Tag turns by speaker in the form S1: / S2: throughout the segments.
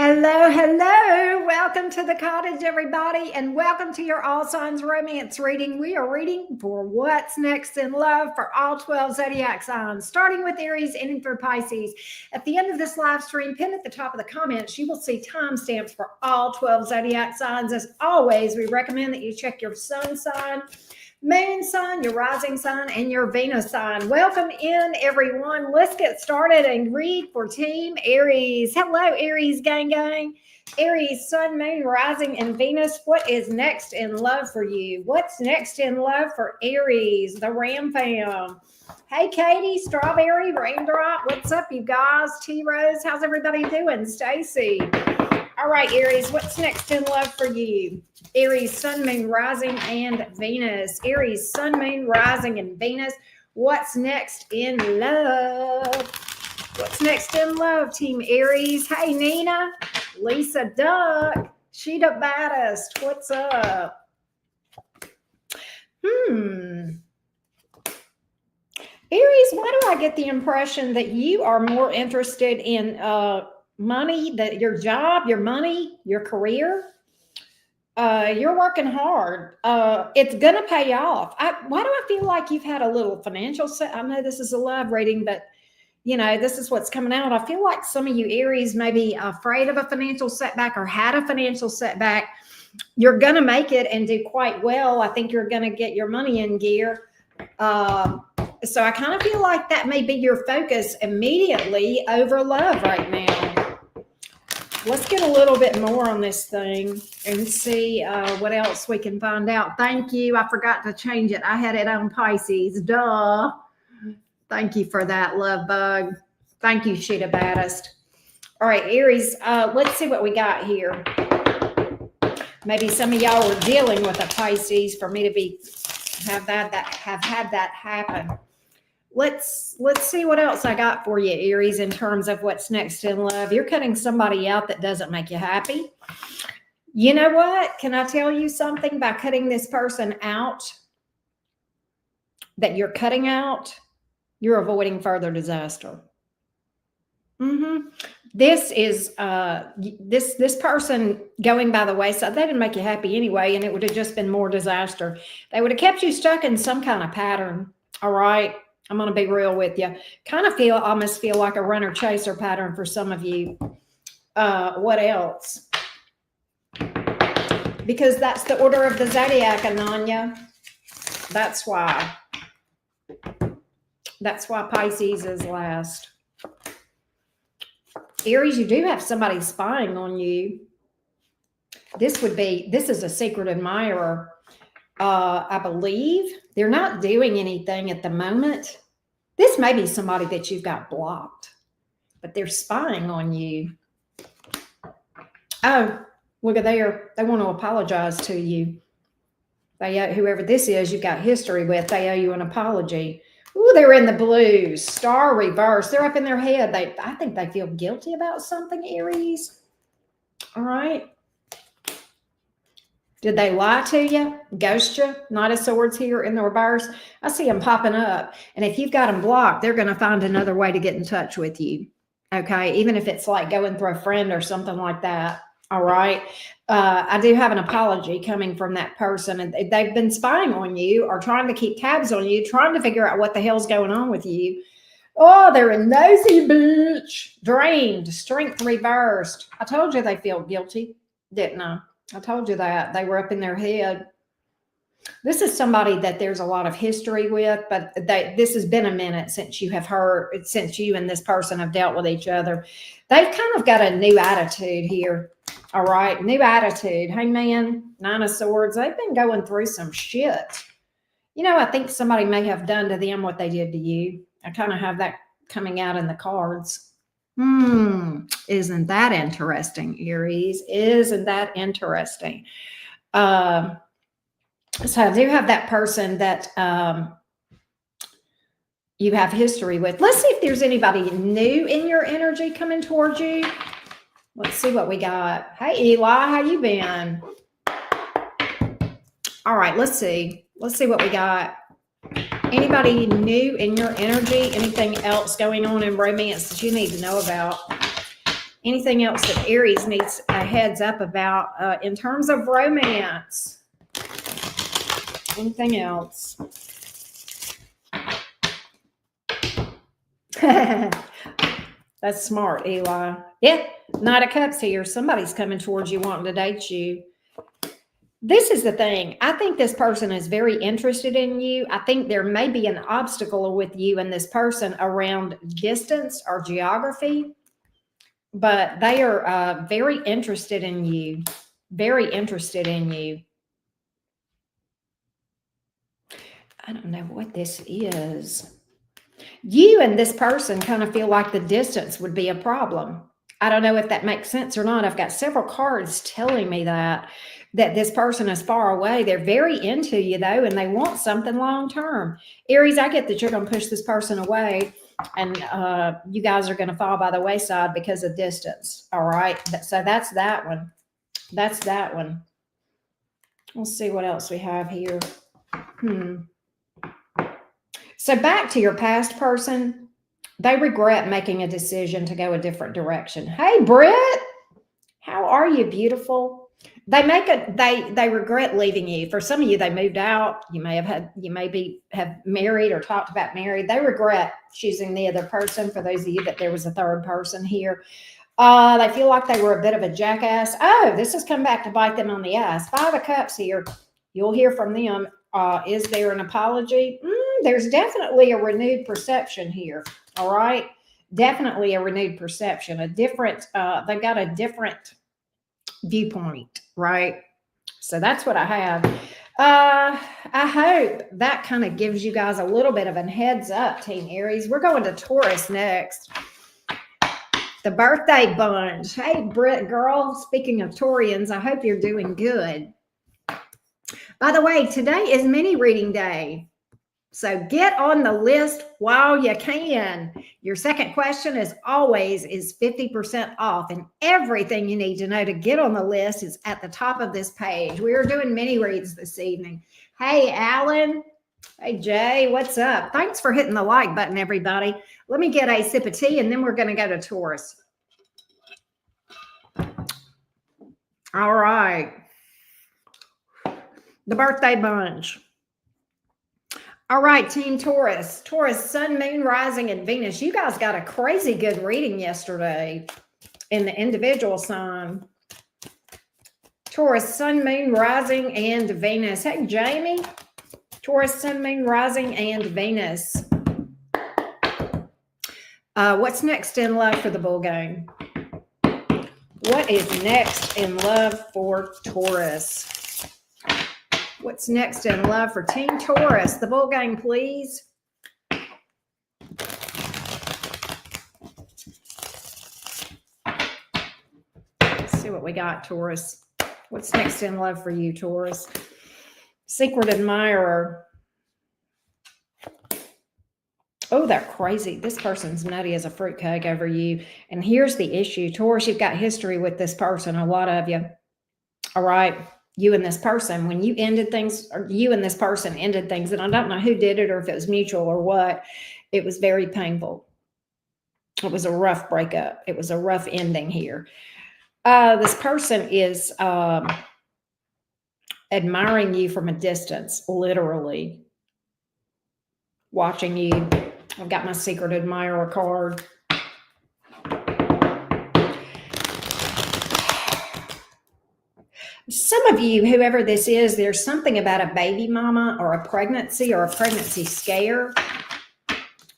S1: Hello, hello. Welcome to the cottage, everybody, and welcome to your all signs romance reading. We are reading for what's next in love for all 12 zodiac signs, starting with Aries, ending through Pisces. At the end of this live stream, pinned at the top of the comments, you will see timestamps for all 12 zodiac signs. As always, we recommend that you check your sun sign, moon sign, your rising sign, and your Venus sign. Welcome in, everyone. Let's get started and read for Team Aries. Hello, Aries gang. Aries, sun, moon, rising, and Venus. What is next in love for you? What's next in love for Aries? The Ram Fam. Hey, Katie, Strawberry, Raindrop. What's up, you guys? T-Rose, how's everybody doing? Stacy. All right, Aries, what's next in love for you? Aries, sun, moon, rising, and Venus. Aries, sun, moon, rising, and Venus. What's next in love? What's next in love, Team Aries? Hey, Nina, Lisa Duck, she the baddest. What's up? Aries, why do I get the impression that you are more interested in money, that your job, your money, your career? You're working hard. It's going to pay off. Why do I feel like you've had a little financial set? I know this is a live reading, but you know, this is what's coming out. I feel like some of you Aries may be afraid of a financial setback or had a financial setback. You're going to make it and do quite well. I think you're going to get your money in gear. So I kind of feel like that may be your focus immediately over love right now. Let's get a little bit more on this thing and see what else we can find out. Thank you. I forgot to change it. I had it on Pisces. Duh. Thank you for that, love bug. Thank you, she the baddest. All right, Aries, let's see what we got here. Maybe some of y'all were dealing with a Pisces for me to have had that happen. Let's see what else I got for you, Aries, in terms of what's next in love. You're cutting somebody out that doesn't make you happy. You know what? Can I tell you something? By cutting this person out that you're cutting out, you're avoiding further disaster. This is this person going by the wayside. They didn't make you happy anyway, and it would have just been more disaster. They would have kept you stuck in some kind of pattern. All right. I'm going to be real with you. Almost feel like a runner chaser pattern for some of you. What else? Because that's the order of the zodiac, Ananya. That's why. That's why Pisces is last. Aries, you do have somebody spying on you. This is a secret admirer. I believe they're not doing anything at the moment. This may be somebody that you've got blocked, but they're spying on you. Oh, look at there. They want to apologize to you. Whoever this is, you've got history with, they owe you an apology. Ooh, they're in the blues. Star reverse. They're up in their head. I think they feel guilty about something, Aries. All right. Did they lie to you? Ghost you? Knight of Swords here in the reverse. I see them popping up. And if you've got them blocked, they're going to find another way to get in touch with you. Okay. Even if it's like going through a friend or something like that. All right. I do have an apology coming from that person. And they've been spying on you or trying to keep tabs on you, trying to figure out what the hell's going on with you. Oh, they're a nosy bitch. Drained. Strength reversed. I told you they feel guilty, didn't I? I told you that. They were up in their head. This is somebody that there's a lot of history with, but this has been a minute since you and this person have dealt with each other. They've kind of got a new attitude here. All right. New attitude. Hangman, Nine of Swords. They've been going through some shit. You know, I think somebody may have done to them what they did to you. I kind of have that coming out in the cards. Isn't that interesting, Aries? Isn't that interesting? So I do have that person that you have history with. Let's see if there's anybody new in your energy coming towards you. Let's see what we got. Hey, Eli, how you been? All right, let's see. Let's see what we got. Anybody new in your energy? Anything else going on in romance that you need to know about? Anything else that Aries needs a heads up about in terms of romance? Anything else? That's smart, Eli. Yeah, Knight of Cups here. Somebody's coming towards you wanting to date you. This is the thing. I think this person is very interested in you. I think there may be an obstacle with you and this person around distance or geography, but they are very interested in you. Very interested in you. I don't know what this is. You and this person kind of feel like the distance would be a problem. I don't know if that makes sense or not. I've got several cards telling me that this person is far away. They're very into you though, and they want something long term. Aries, I get that you're going to push this person away, and you guys are going to fall by the wayside because of distance. All right. So that's that one. That's that one. Let's see what else we have here. So back to your past person, they regret making a decision to go a different direction. Hey, Britt, how are you, beautiful? They regret leaving you. For some of you, they moved out. You maybe have married or talked about married. They regret choosing the other person. For those of you that there was a third person here, they feel like they were a bit of a jackass. Oh, this has come back to bite them on the ass. 5 of Cups here. You'll hear from them. Is there an apology? There's definitely a renewed perception here. All right. Definitely a renewed perception, they've got a different viewpoint, right? So that's what I have. I hope that kind of gives you guys a little bit of a heads up, Team Aries. We're going to Taurus next. The birthday bunch. Hey, Britt, girl. Speaking of Taurians, I hope you're doing good. By the way, today is mini reading day. So get on the list while you can. Your second question is 50% off, and everything you need to know to get on the list is at the top of this page. We are doing mini reads this evening. Hey, Alan. Hey, Jay, what's up? Thanks for hitting the like button, everybody. Let me get a sip of tea, and then we're going to go to Taurus. All right. The birthday bunch. All right, Team Taurus. Taurus, Sun, Moon, Rising, and Venus. You guys got a crazy good reading yesterday in the individual sign. Taurus, Sun, Moon, Rising, and Venus. Hey, Jamie. Taurus, Sun, Moon, Rising, and Venus. What's next in love for the bull game? What is next in love for Taurus? What's next in love for Team Taurus? The bull game, please. Let's see what we got, Taurus. What's next in love for you, Taurus? Secret admirer. Oh, they're crazy. This person's nutty as a fruitcake over you. And here's the issue. Taurus, you've got history with this person, a lot of you. All right. You and this person, when you ended things, or you and this person ended things, and I don't know who did it or if it was mutual or what, it was very painful. It was a rough breakup. It was a rough ending here. This person is admiring you from a distance, literally watching you. I've got my secret admirer card. Some of you, whoever this is, there's something about a baby mama or a pregnancy scare.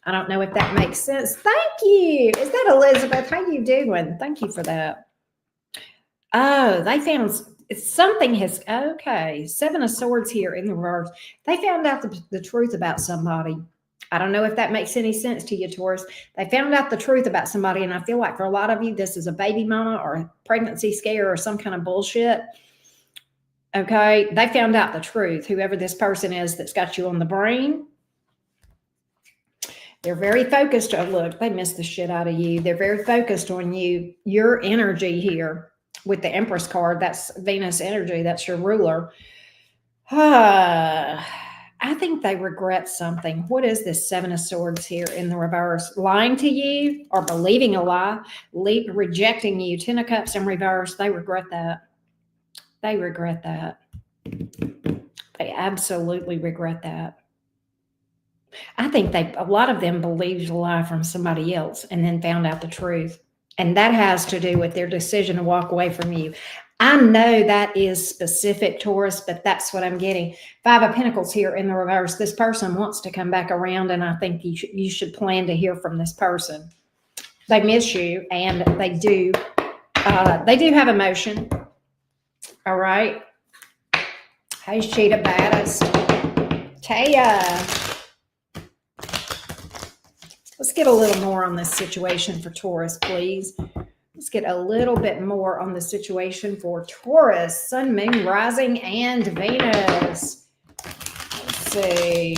S1: I don't know if that makes sense. Thank you. Is that Elizabeth? How you doing? Thank you for that. Oh, they found something okay. 7 of Swords here in the reverse. They found out the truth about somebody. I don't know if that makes any sense to you, Taurus. They found out the truth about somebody, and I feel like for a lot of you, this is a baby mama or a pregnancy scare or some kind of bullshit. Okay, they found out the truth, whoever this person is that's got you on the brain. They're very focused. Oh, look, they missed the shit out of you. They're very focused on you, your energy here with the Empress card. That's Venus energy. That's your ruler. I I think they regret something. What is this Seven of Swords here in the reverse? Lying to you or believing a lie, rejecting you. Ten of Cups in reverse. They regret that. They regret that. They absolutely regret that. I think a lot of them believed a lie from somebody else and then found out the truth. And that has to do with their decision to walk away from you. I know that is specific, Taurus, but that's what I'm getting. Five of Pentacles here in the reverse. This person wants to come back around, and I think you should plan to hear from this person. They miss you, and they do have emotion. All right. Hey, Cheetah Baddest. Taya. Let's get a little more on this situation for Taurus, please. Let's get a little bit more on the situation for Taurus, Sun, Moon, Rising, and Venus. Let's see.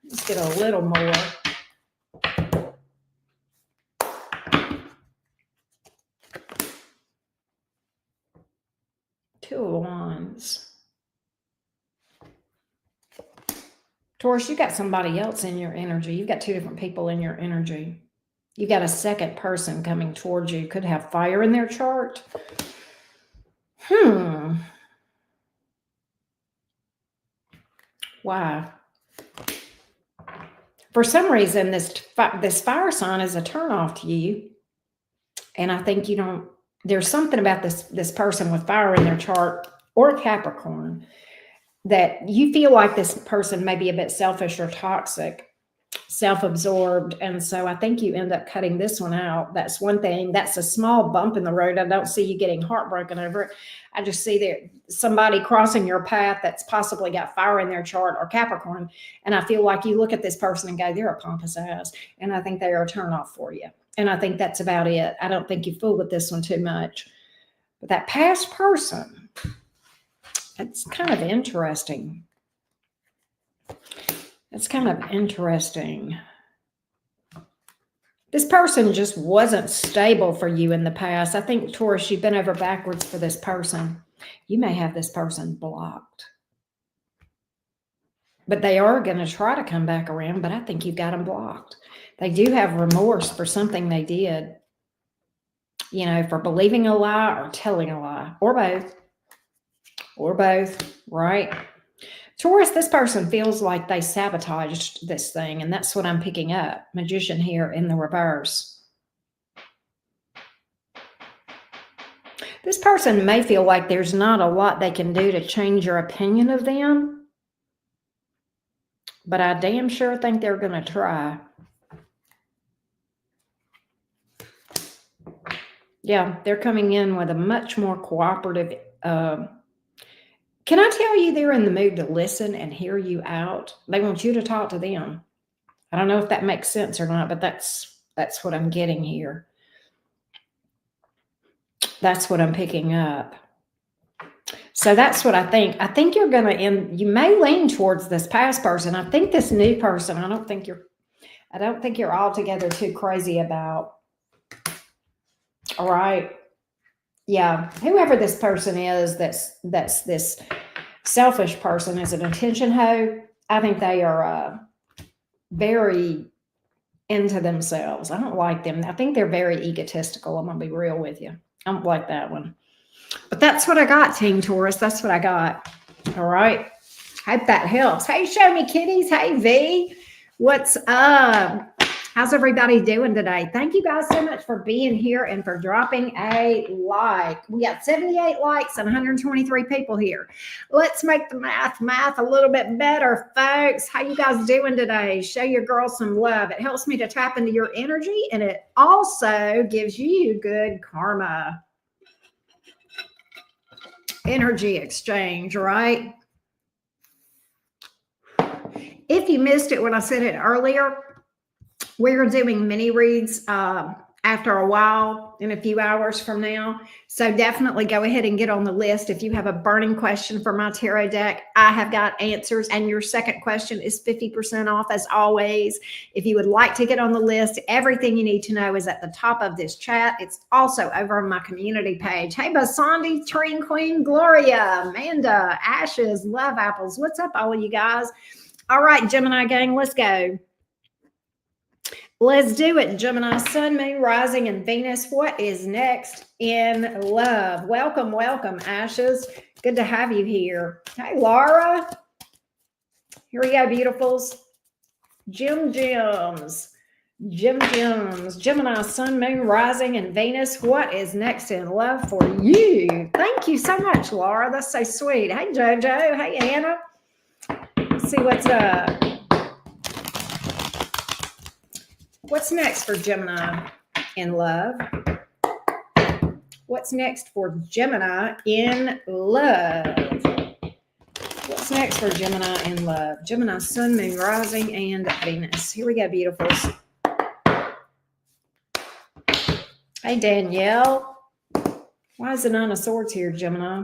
S1: Let's get a little more. Two of Wands. Taurus, you got somebody else in your energy. You've got two different people in your energy. You got a second person coming towards you. Could have fire in their chart. Why? For some reason, this fire sign is a turnoff to you. And I think you don't, there's something about this person with fire in their chart or Capricorn that you feel like this person may be a bit selfish or toxic, self-absorbed. And so I think you end up cutting this one out. That's one thing. That's a small bump in the road. I don't see you getting heartbroken over it. I just see that somebody crossing your path that's possibly got fire in their chart or Capricorn. And I feel like you look at this person and go, they're a pompous ass. And I think they are a turnoff for you. And I think that's about it. I don't think you fool with this one too much. But that past person, it's kind of interesting. It's kind of interesting. This person just wasn't stable for you in the past. I think, Taurus, you've been over backwards for this person. You may have this person blocked. But they are going to try to come back around, but I think you've got them blocked. They do have remorse for something they did, you know, for believing a lie or telling a lie, or both. Or both, right? Taurus, this person feels like they sabotaged this thing, and that's what I'm picking up. Magician here in the reverse. This person may feel like there's not a lot they can do to change your opinion of them, but I damn sure think they're going to try. Yeah, they're coming in with a much more cooperative can I tell you they're in the mood to listen and hear you out? They want you to talk to them. I don't know if that makes sense or not, but that's what I'm getting here. That's what I'm picking up. So that's what I think. I think you're going to end, you may lean towards this past person. I think this new person, I don't think you're altogether too crazy about. All right. Yeah, whoever this person is, that's this selfish person is an attention hoe. I think they are very into themselves. I don't like them. I think they're very egotistical. I'm going to be real with you. I don't like that one. But that's what I got, Team Taurus. That's what I got. All right. Hope that helps. Hey, show me kitties. Hey, V. What's up? How's everybody doing today? Thank you guys so much for being here and for dropping a like. We got 78 likes and 123 people here. Let's make the math a little bit better, folks. How you guys doing today? Show your girl some love. It helps me to tap into your energy, and it also gives you good karma. Energy exchange, right? If you missed it when I said it earlier, we're doing mini reads after a while, in a few hours from now. So definitely go ahead and get on the list. If you have a burning question for my tarot deck, I have got answers. And your second question is 50% off as always. If you would like to get on the list, everything you need to know is at the top of this chat. It's also over on my community page. Hey, Basandi, Train Queen, Gloria, Amanda, Ashes, Love Apples. What's up, all of you guys? All right, Gemini gang, let's go. Let's do it. Gemini, Sun, Moon, Rising, and Venus. What is next in love? Welcome, welcome, Ashes. Good to have you here. Hey, Laura. Here we go, beautifuls. Gems. Gemini, Sun, Moon, Rising, and Venus. What is next in love for you? Thank you so much, Laura. That's so sweet. Hey, JoJo. Hey, Anna. Let's see what's up. What's next for Gemini in love? What's next for Gemini in love? What's next for Gemini in love? Gemini, Sun, Moon, Rising, and Venus. Here we go, beautifuls. Hey, Danielle. Why is the Nine of Swords here, Gemini?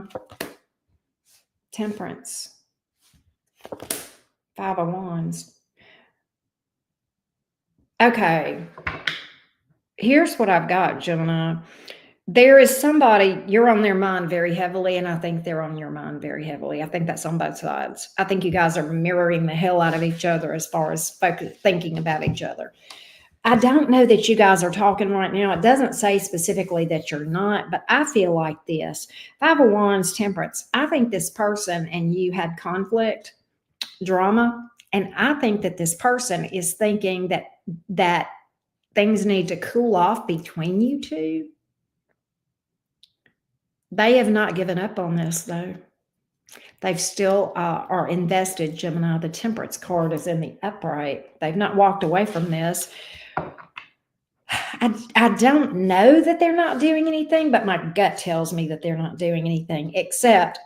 S1: Temperance. Five of Wands. Okay. Here's what I've got, Gemini. There is somebody, you're on their mind very heavily, and I think they're on your mind very heavily. I think that's on both sides. I think you guys are mirroring the hell out of each other as far as thinking about each other. I don't know that you guys are talking right now. It doesn't say specifically that you're not, but I feel like this. Five of Wands, Temperance. I think this person and you had conflict, drama, and I think that this person is thinking that things need to cool off between you two. They have not given up on this, though. They've still are invested, Gemini. The Temperance card is in the upright. They've not walked away from this. I don't know that they're not doing anything, but my gut tells me that they're not doing anything except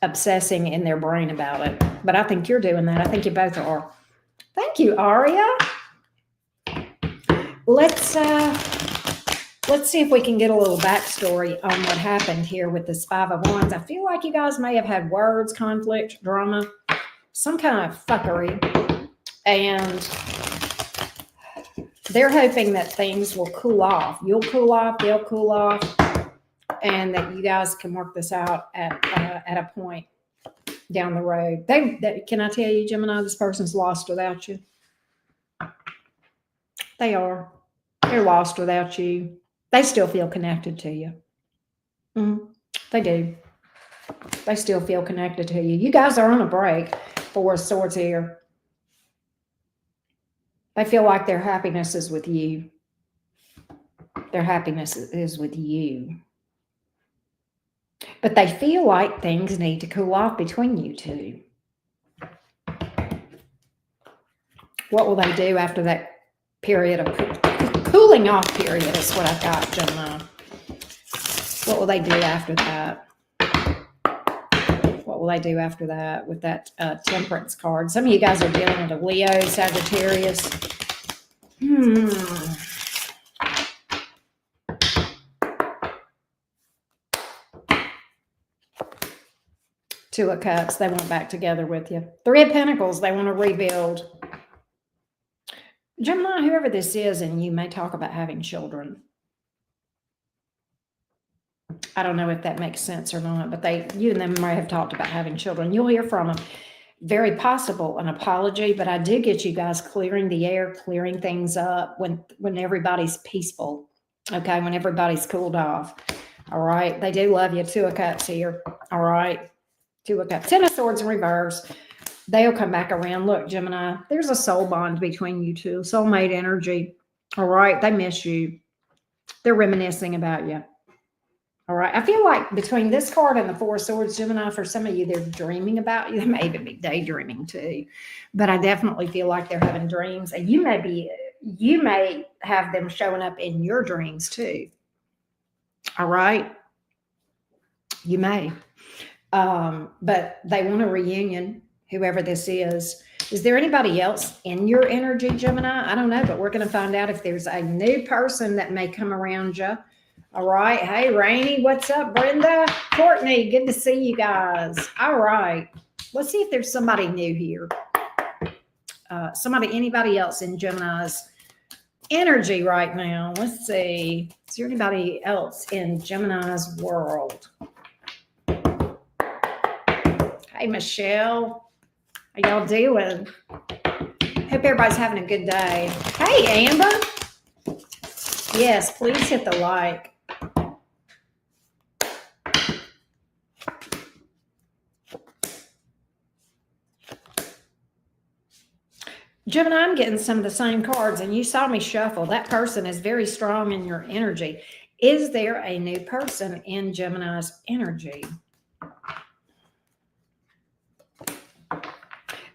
S1: obsessing in their brain about it. But I think you're doing that. I think you both are. Thank you, Aria. Let's see if we can get a little backstory on what happened here with this Five of Wands. I feel like you guys may have had words, conflict, drama, some kind of fuckery, and they're hoping that things will cool off. You'll cool off, they'll cool off, and that you guys can work this out at a point down the road. Can I tell you, Gemini, this person's lost without you. They are. They're lost without you. They still feel connected to you. They do. They still feel connected to you. You guys are on a break. Four of Swords here. They feel like their happiness is with you. Their happiness is with you. But they feel like things need to cool off between you two. What will they do after that period of cooling off period is what I've got, Gemini. What will they do after that? What will they do after that with that Temperance card? Some of you guys are dealing with a Leo, Sagittarius. Two of Cups, they want back together with you. Three of Pentacles, they want to rebuild. Gemini, whoever this is, and you may talk about having children. I don't know if that makes sense or not, but you and them may have talked about having children. You'll hear from them. Very possible an apology, but I do get you guys clearing the air, clearing things up when everybody's peaceful. Okay, when everybody's cooled off. All right, they do love you. Two of Cups here. All right, Two of Cups. Ten of Swords in reverse. They'll come back around. Look, Gemini, there's a soul bond between you two. Soulmate energy. All right. They miss you. They're reminiscing about you. All right. I feel like between this card and the Four of Swords, Gemini, for some of you, they're dreaming about you. They may even be daydreaming too. But I definitely feel like they're having dreams. And you may have them showing up in your dreams too. All right. You may. But they want a reunion. Whoever this is. Is there anybody else in your energy, Gemini? I don't know, but we're going to find out if there's a new person that may come around you. All right. Hey, Rainey, what's up, Brenda? Courtney, good to see you guys. All right. Let's see if there's somebody new here. Anybody else in Gemini's energy right now? Let's see. Is there anybody else in Gemini's world? Hey, Michelle. How y'all doing? Hope everybody's having a good day. Hey, Amber. Yes, please hit the like. Gemini, I'm getting some of the same cards, and you saw me shuffle. That person is very strong in your energy. Is there a new person in Gemini's energy?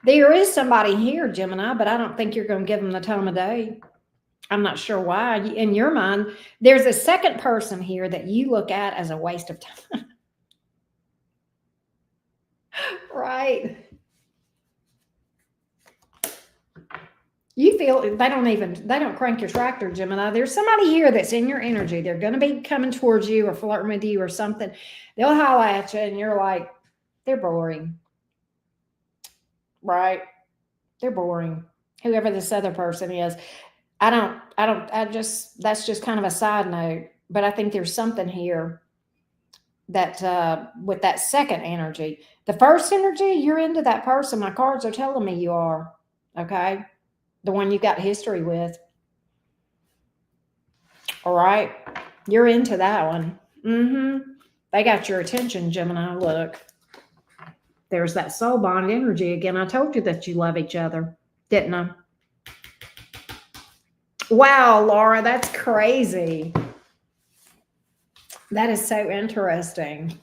S1: There is somebody here, Gemini, but I don't think you're going to give them the time of day. I'm not sure why. In your mind, there's a second person here that you look at as a waste of time. Right? You feel they don't crank your tractor, Gemini. There's somebody here that's in your energy. They're going to be coming towards you or flirting with you or something. They'll holler at you and you're like, they're boring. Right? They're boring. Whoever this other person is. That's just kind of a side note, but I think there's something here that with that second energy. The first energy, you're into that person. My cards are telling me you are. Okay? The one you got history with. All right. You're into that one. They got your attention, Gemini. Look. There's that soul bond energy again. I told you that you love each other, didn't I? Wow, Laura, that's crazy. That is so interesting.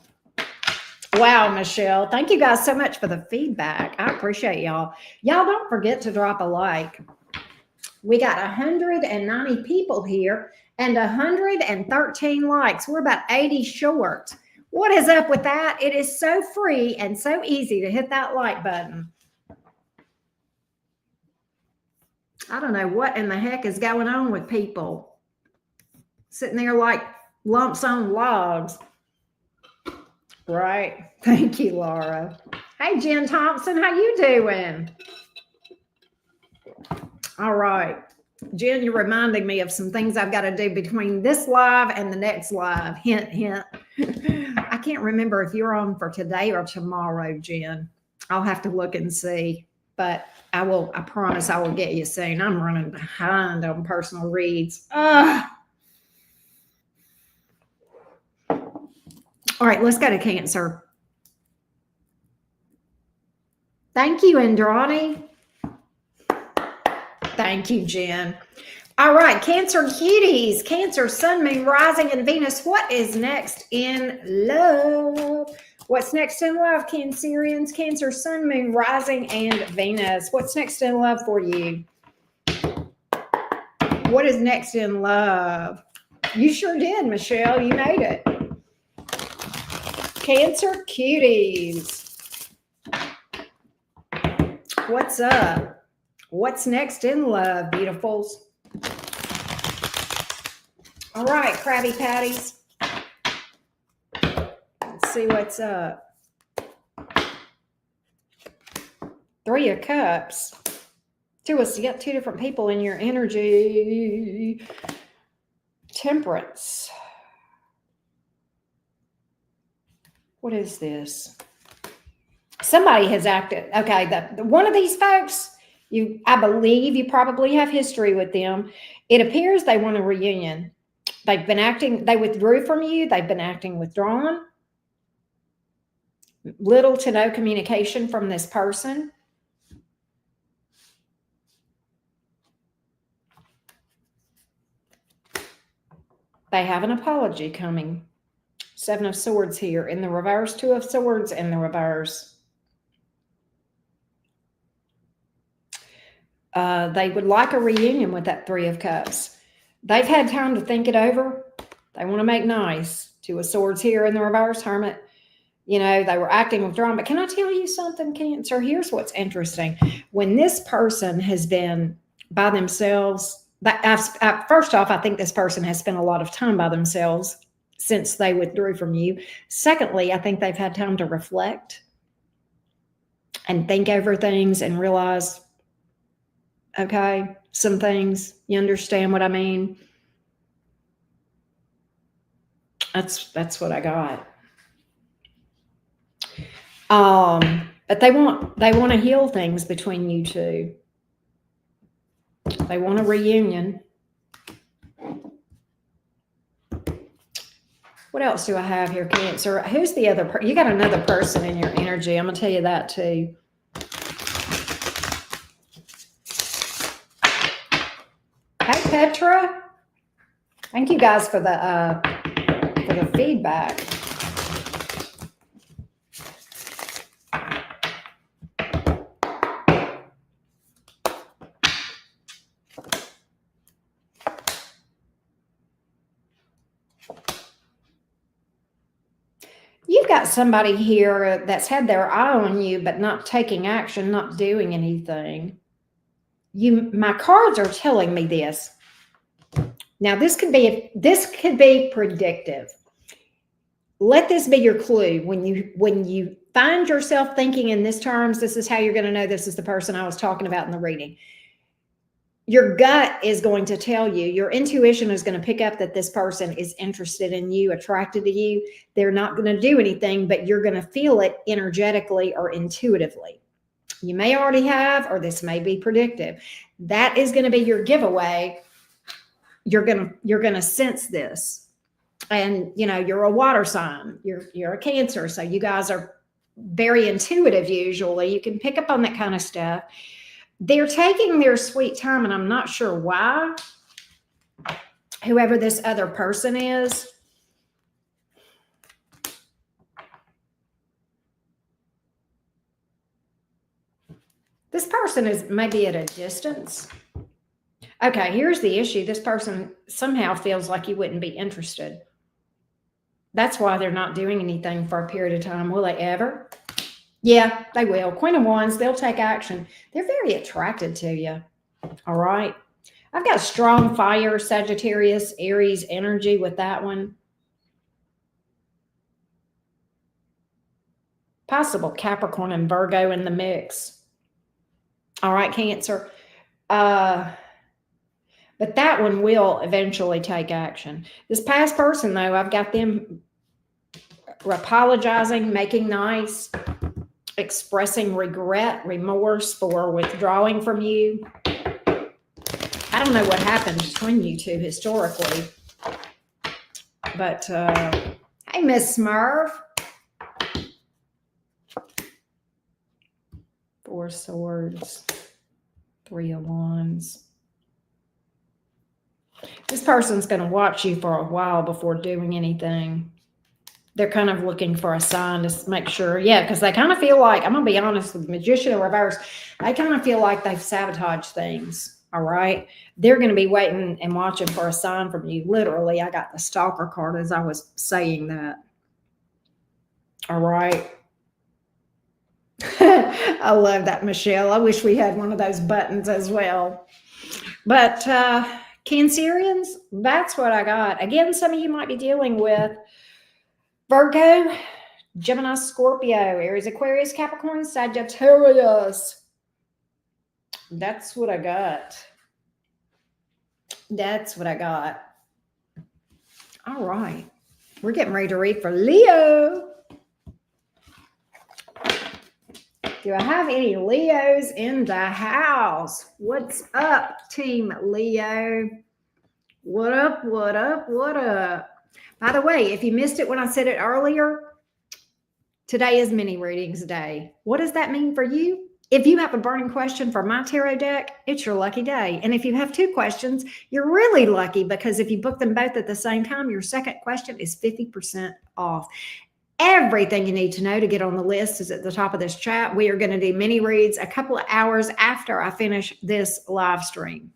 S1: Wow, Michelle. Thank you guys so much for the feedback. I appreciate y'all. Y'all don't forget to drop a like. We got 190 people here and 113 likes. We're about 80 short. What is up with that? It is so free and so easy to hit that like button. I don't know what in the heck is going on with people. Sitting there like lumps on logs. Right. Thank you, Laura. Hey, Jen Thompson, how you doing? All right. Jen, you're reminding me of some things I've got to do between this live and the next live. Hint, hint. I can't remember if you're on for today or tomorrow, Jen. I'll have to look and see. But I promise I will get you soon. I'm running behind on personal reads. All right, let's go to Cancer. Thank you, Andrani. Thank you, Jen. All right, Cancer cuties. Cancer, Sun, Moon, Rising, and Venus. What is next in love? What's next in love, Cancerians? Cancer, Sun, Moon, Rising, and Venus. What's next in love for you? What is next in love? You sure did, Michelle. You made it. Cancer cuties. What's up? What's next in love, beautifuls? All right, Krabby Patties. Let's see what's up. 3 of Cups. You got 2 different people in your energy. Temperance. What is this? Somebody has acted. Okay, one of these folks, I believe you probably have history with them. It appears they want a reunion. They've been acting, they withdrew from you. They've been acting withdrawn. Little to no communication from this person. They have an apology coming. 7 of Swords here in the reverse, 2 of Swords in the reverse. They would like a reunion with that 3 of Cups. They've had time to think it over. They want to make nice. 2 of Swords here in the reverse, Hermit. You know, they were acting withdrawn. But can I tell you something, Cancer? Here's what's interesting. When this person has been by themselves, first off, I think this person has spent a lot of time by themselves since they withdrew from you. Secondly, I think they've had time to reflect and think over things and realize, okay, some things. You understand what I mean? That's what I got. But they want to heal things between you two. They want a reunion. What else do I have here, Cancer? Who's the other you got another person in your energy. I'm going to tell you that too. Hey, Petra. Thank you guys for the feedback. You've got somebody here that's had their eye on you, but not taking action, not doing anything. My cards are telling me this. Now, this could be predictive. Let this be your clue. When you find yourself thinking in this terms, this is how you're going to know this is the person I was talking about in the reading. Your gut is going to tell you, your intuition is going to pick up that this person is interested in you, attracted to you. They're not going to do anything, but you're going to feel it energetically or intuitively. You may already have, or this may be predictive. That is going to be your giveaway. You're going to sense this. And, you're a water sign. You're a Cancer. So you guys are very intuitive usually. You can pick up on that kind of stuff. They're taking their sweet time, and I'm not sure why. Whoever this other person is. This person is maybe at a distance. Okay, here's the issue. This person somehow feels like you wouldn't be interested. That's why they're not doing anything for a period of time. Will they ever? Yeah, they will. Queen of Wands, they'll take action. They're very attracted to you. All right. I've got strong fire, Sagittarius, Aries energy with that one. Possible Capricorn and Virgo in the mix. All right, Cancer. But that one will eventually take action. This past person, though, I've got them apologizing, making nice, expressing regret, remorse for withdrawing from you. I don't know what happened between you two historically. But, hey, Miss Smurf. 4 Swords, 3 of Wands. This person's going to watch you for a while before doing anything. They're kind of looking for a sign to make sure. Yeah, because they kind of feel like, I'm going to be honest with the Magician in reverse, they kind of feel like they've sabotaged things. All right. They're going to be waiting and watching for a sign from you. Literally, I got the Stalker card as I was saying that. All right. I love that, Michelle. I wish we had one of those buttons as well. But Cancerians, that's what I got. Again, some of you might be dealing with Virgo, Gemini, Scorpio, Aries, Aquarius, Capricorn, Sagittarius. That's what I got. That's what I got. All right. We're getting ready to read for Leo. Do I have any Leos in the house? What's up, Team Leo? What up, what up, what up? By the way, if you missed it when I said it earlier, today is mini readings day. What does that mean for you? If you have a burning question for my tarot deck, it's your lucky day. And if you have 2 questions, you're really lucky, because if you book them both at the same time, your second question is 50% off. Everything you need to know to get on the list is at the top of this chat. We are going to do mini reads a couple of hours after I finish this live stream.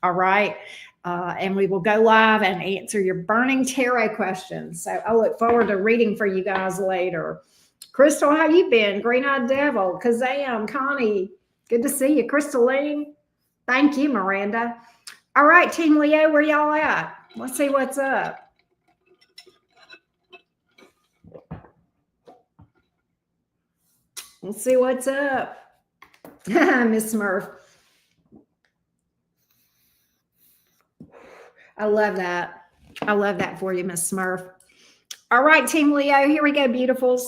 S1: All right. And we will go live and answer your burning tarot questions. So I look forward to reading for you guys later. Crystal, how you been? Green-eyed Devil, Kazam, Connie, good to see you. Crystalline, thank you, Miranda. All right, Team Leo, where y'all at? Let's see what's up. Let's see what's up. Miss Smurf. I love that. I love that for you, Miss Smurf. All right, Team Leo, here we go, beautifuls.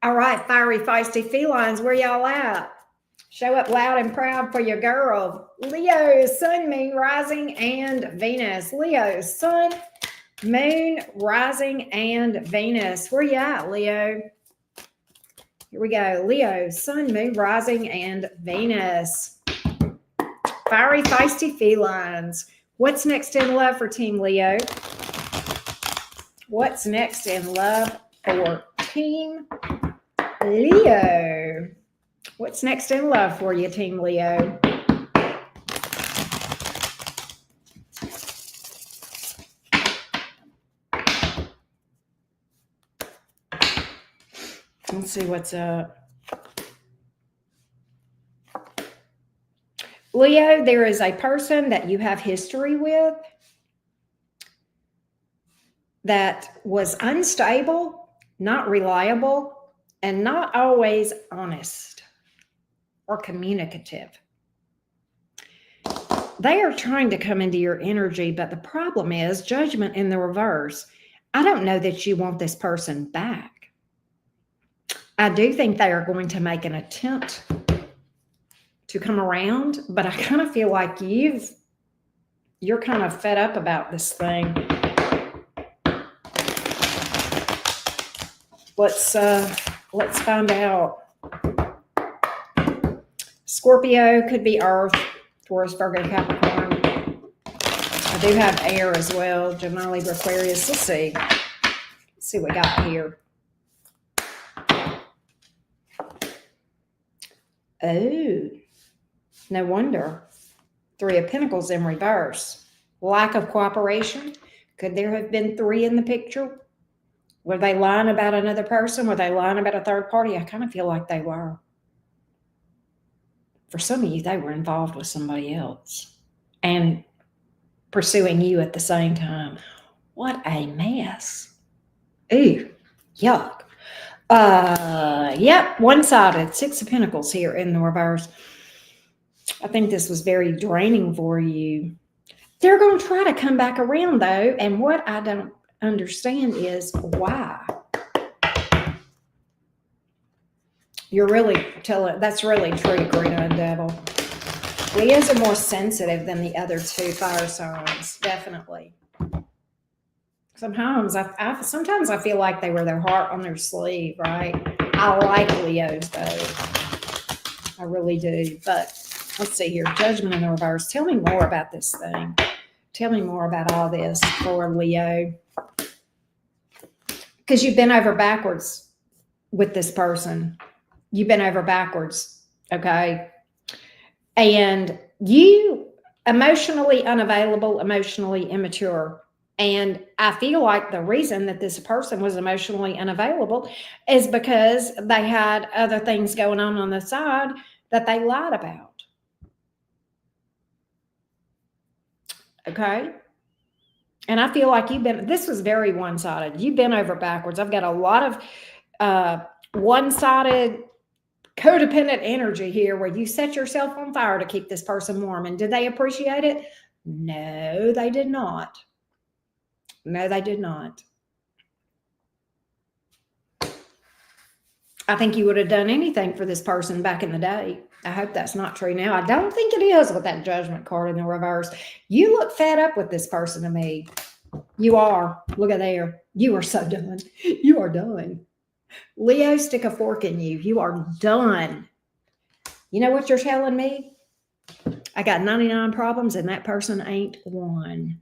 S1: All right, fiery, feisty felines, where y'all at? Show up loud and proud for your girl. Leo, sun, moon, rising, and Venus. Leo, sun, moon, rising, and Venus. Where you at, Leo? Here we go. Leo, sun, moon, rising, and Venus. Fiery, feisty felines. What's next in love for Team Leo? What's next in love for Team Leo? What's next in love for you, Team Leo? Let's see what's up. Leo, there is a person that you have history with that was unstable, not reliable, and not always honest or communicative. They are trying to come into your energy, but the problem is judgment in the reverse. I don't know that you want this person back. I do think they are going to make an attempt to come around, but I kind of feel like you're kind of fed up about this thing. Let's find out. Scorpio could be Earth, Taurus, Virgo, Capricorn. I do have air as well, Gemini, Libra, Aquarius. Let's see. Let's see what we got here. Oh, no wonder. Three of Pentacles in reverse. Lack of cooperation. Could there have been three in the picture? Were they lying about another person? Were they lying about a third party? I kind of feel like they were. For some of you, they were involved with somebody else and pursuing you at the same time. What a mess. Ooh, yuck. Yep, one-sided. Six of Pentacles here in the reverse. I think this was very draining for you. They're going to try to come back around, though, and what I don't understand is why. You're really telling, that's really true, Karina and Devil. Leos are more sensitive than the other two fire signs, definitely. Sometimes I feel like they wear their heart on their sleeve, right? I like Leos, though. I really do. But let's see here. Judgment in the reverse. Tell me more about this thing. Tell me more about all this for Leo. Because you've been over backwards with this person. You've been over backwards, okay? And you emotionally unavailable, emotionally immature. And I feel like the reason that this person was emotionally unavailable is because they had other things going on the side that they lied about. Okay? And I feel like this was very one-sided. You've been over backwards. I've got a lot of one-sided codependent energy here where you set yourself on fire to keep this person warm. And did they appreciate it? No, they did not. No, they did not. I think you would have done anything for this person back in the day. I hope that's not true now. I don't think it is with that judgment card in the reverse. You look fed up with this person to me. You are. Look at there. You are so done. You are done. Leo, stick a fork in you. You are done. You know what you're telling me? I got 99 problems and that person ain't one.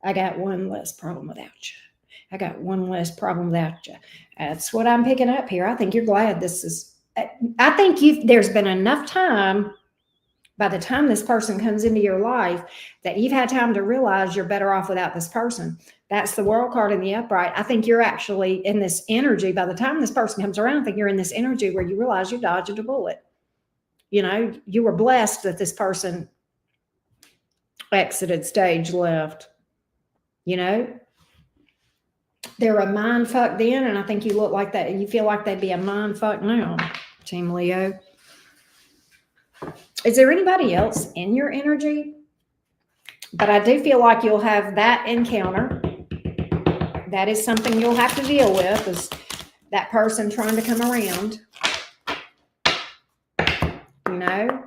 S1: I got one less problem without you. I got one less problem without you. That's what I'm picking up here. I think you're glad this is, I think there's been enough time by the time this person comes into your life that you've had time to realize you're better off without this person. That's the World card in the upright. I think you're actually in this energy. By the time this person comes around, I think you're in this energy where you realize you dodged a bullet. You know, you were blessed that this person exited stage left. You know, they're a mind fuck then, and I think you look like that. You feel like they'd be a mind fuck now, Team Leo. Is there anybody else in your energy? But I do feel like you'll have that encounter. That is something you'll have to deal with. Is that person trying to come around, you know.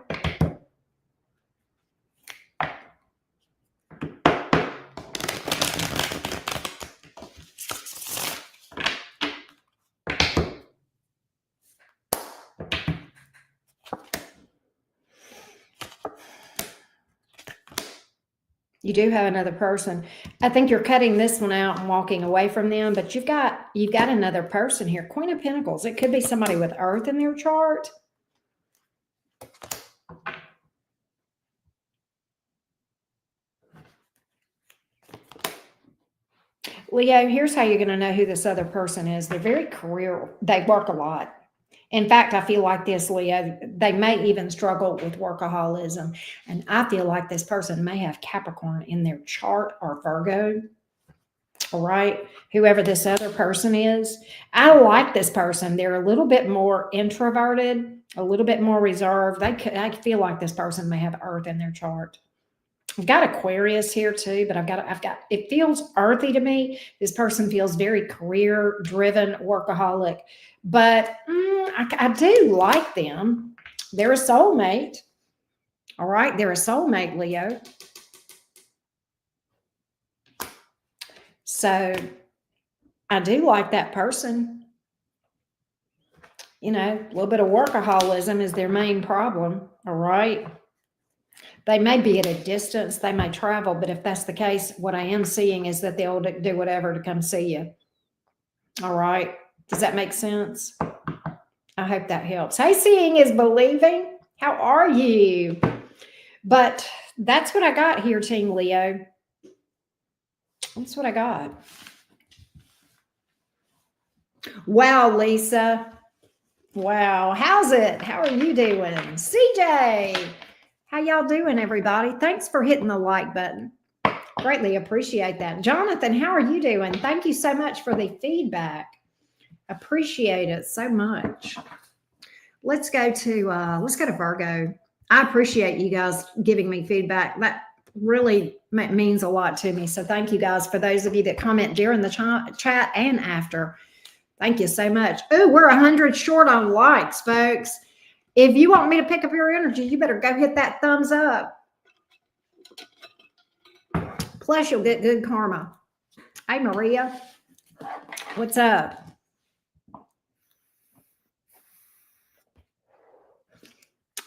S1: You do have another person. I think you're cutting this one out and walking away from them, but you've got another person here. Queen of Pentacles. It could be somebody with Earth in their chart. Leo, here's how you're going to know who this other person is. They're very career. They work a lot. In fact, I feel like this, Leo, they may even struggle with workaholism. And I feel like this person may have Capricorn in their chart or Virgo. All right. Whoever this other person is. I like this person. They're a little bit more introverted, a little bit more reserved. I feel like this person may have Earth in their chart. I've got Aquarius here too, but I've got, it feels earthy to me. This person feels very career driven, workaholic, but I do like them. They're a soulmate. All right. They're a soulmate, Leo. So I do like that person. You know, a little bit of workaholism is their main problem. All right. They may be at a distance, they may travel, but if that's the case, what I am seeing is that they'll do whatever to come see you. All right. Does that make sense? I hope that helps. Hey, seeing is believing. How are you? But that's what I got here, Team Leo. That's what I got. Wow, Lisa. Wow. How's it? How are you doing? CJ. How y'all doing, everybody? Thanks for hitting the like button. Greatly appreciate that. Jonathan, how are you doing? Thank you so much for the feedback. Appreciate it so much. Let's go to Virgo. I appreciate you guys giving me feedback. That really means a lot to me. So thank you guys for those of you that comment during the chat and after. Thank you so much. Oh, we're 100 short on likes, folks. If you want me to pick up your energy, you better go hit that thumbs up. Plus, you'll get good karma. Hey, Maria. What's up?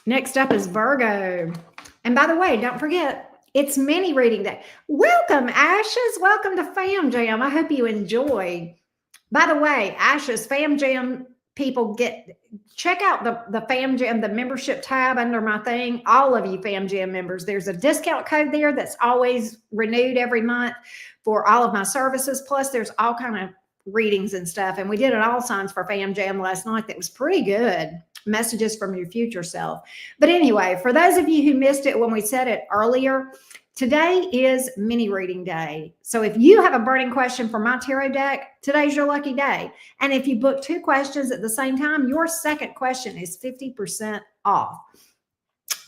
S1: Next up is Virgo. And by the way, don't forget, it's mini reading day. Welcome, Ashes. Welcome to Fam Jam. I hope you enjoy. By the way, Ashes, Fam Jam people, check out the Fam Jam, the membership tab under my thing. All of you Fam Jam members, there's a discount code there that's always renewed every month for all of my services. Plus, there's all kind of readings and stuff. And we did an all signs for Fam Jam last night that was pretty good. Messages from your future self. But anyway, for those of you who missed it when we said it earlier, today is mini reading day. So if you have a burning question for my tarot deck, today's your lucky day. And if you book 2 questions at the same time, your second question is 50% off.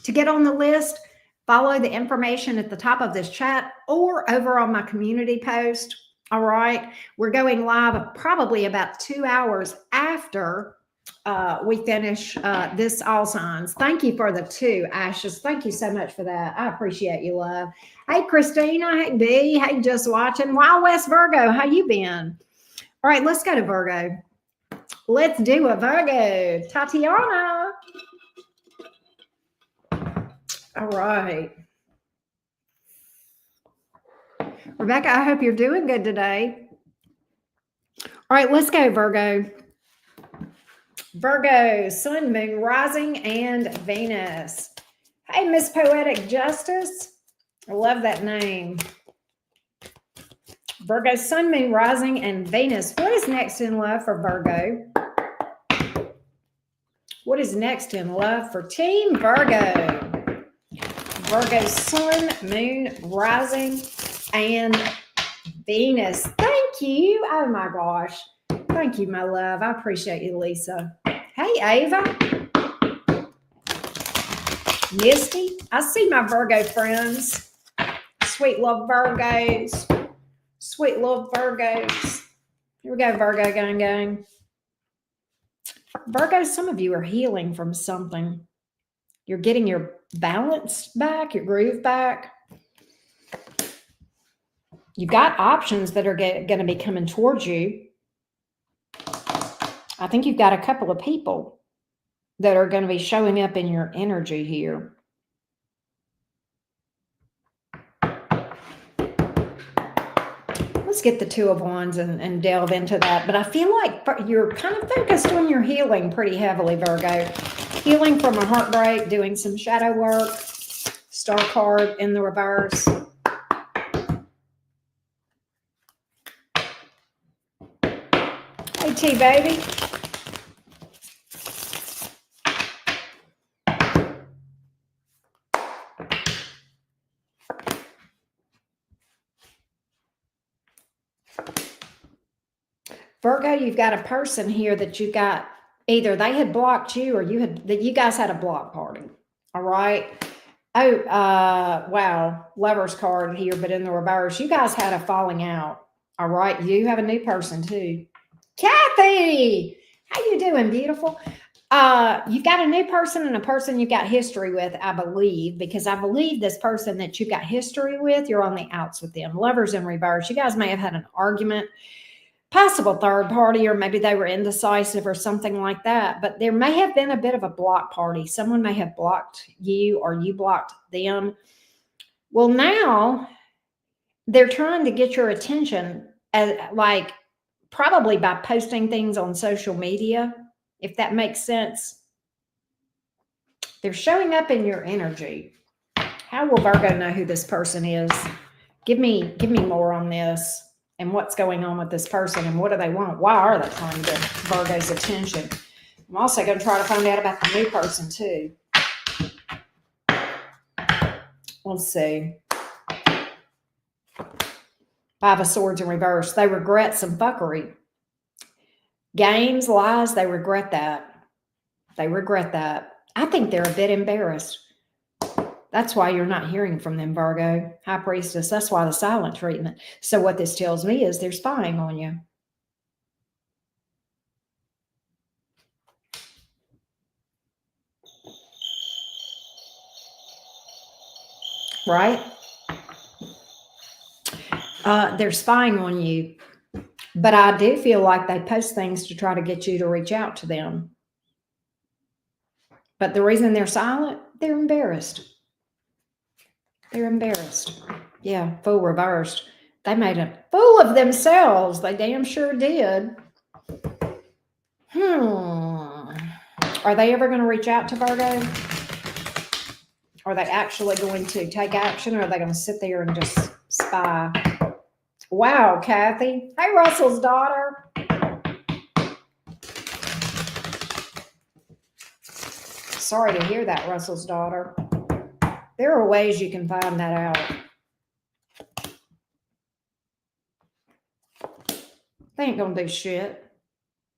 S1: To get on the list, follow the information at the top of this chat or over on my community post. All right. We're going live probably about 2 hours after we finish this all signs. Thank you for the 2, Ashes. Thank you so much for that. I appreciate you, love. Hey, Christina. Hey, B. Hey, just watching. Wild West Virgo. How you been? All right, let's go to Virgo. Let's do a Virgo. Tatiana. All right. Rebecca, I hope you're doing good today. All right, let's go, Virgo. Virgo, Sun, Moon, Rising, and Venus. Hey, Miss Poetic Justice. I love that name. Virgo, Sun, Moon, Rising, and Venus. What is next in love for Virgo? What is next in love for Team Virgo? Virgo, Sun, Moon, Rising, and Venus. Thank you. Oh, my gosh. Thank you, my love. I appreciate you, Lisa. Hey, Ava. Misty. I see my Virgo friends. Sweet love Virgos. Sweet love Virgos. Here we go, Virgo gang gang. Virgo, some of you are healing from something. You're getting your balance back, your groove back. You've got options that are going to be coming towards you. I think you've got a couple of people that are going to be showing up in your energy here. Let's get the Two of Wands and delve into that. But I feel like you're kind of focused on your healing pretty heavily, Virgo. Healing from a heartbreak, doing some shadow work. Star card in the reverse. Hey, T, baby. Virgo, you've got a person here that you got, either they had blocked you or you guys had a block party. All right. Oh, wow. Lover's card here, but in the reverse, you guys had a falling out. All right. You have a new person too. Kathy, how you doing, beautiful? You've got a new person and a person you've got history with, I believe, because I believe this person that you've got history with, you're on the outs with them. Lovers in reverse. You guys may have had an argument. Possible third party, or maybe they were indecisive or something like that. But there may have been a bit of a block party. Someone may have blocked you or you blocked them. Well, now they're trying to get your attention, like probably by posting things on social media, if that makes sense. They're showing up in your energy. How will Virgo know who this person is? Give me more on this. And what's going on with this person and what do they want? Why are they trying to get Virgo's attention? I'm also going to try to find out about the new person too. Let's see. Five of Swords in reverse. They regret some fuckery. Games, lies, they regret that. They regret that. I think they're a bit embarrassed. That's why you're not hearing from them, Virgo. High Priestess, that's why the silent treatment. So what this tells me is they're spying on you. Right? They're spying on you. But I do feel like they post things to try to get you to reach out to them. But the reason they're silent, they're embarrassed. They're embarrassed. Yeah, Fool reversed. They made a fool of themselves. They damn sure did. Are they ever going to reach out to Virgo? Are they actually going to take action, or are they going to sit there and just spy? Wow, Kathy. Hey, Russell's daughter. Sorry to hear that, Russell's daughter. There are ways you can find that out. They ain't going to do shit.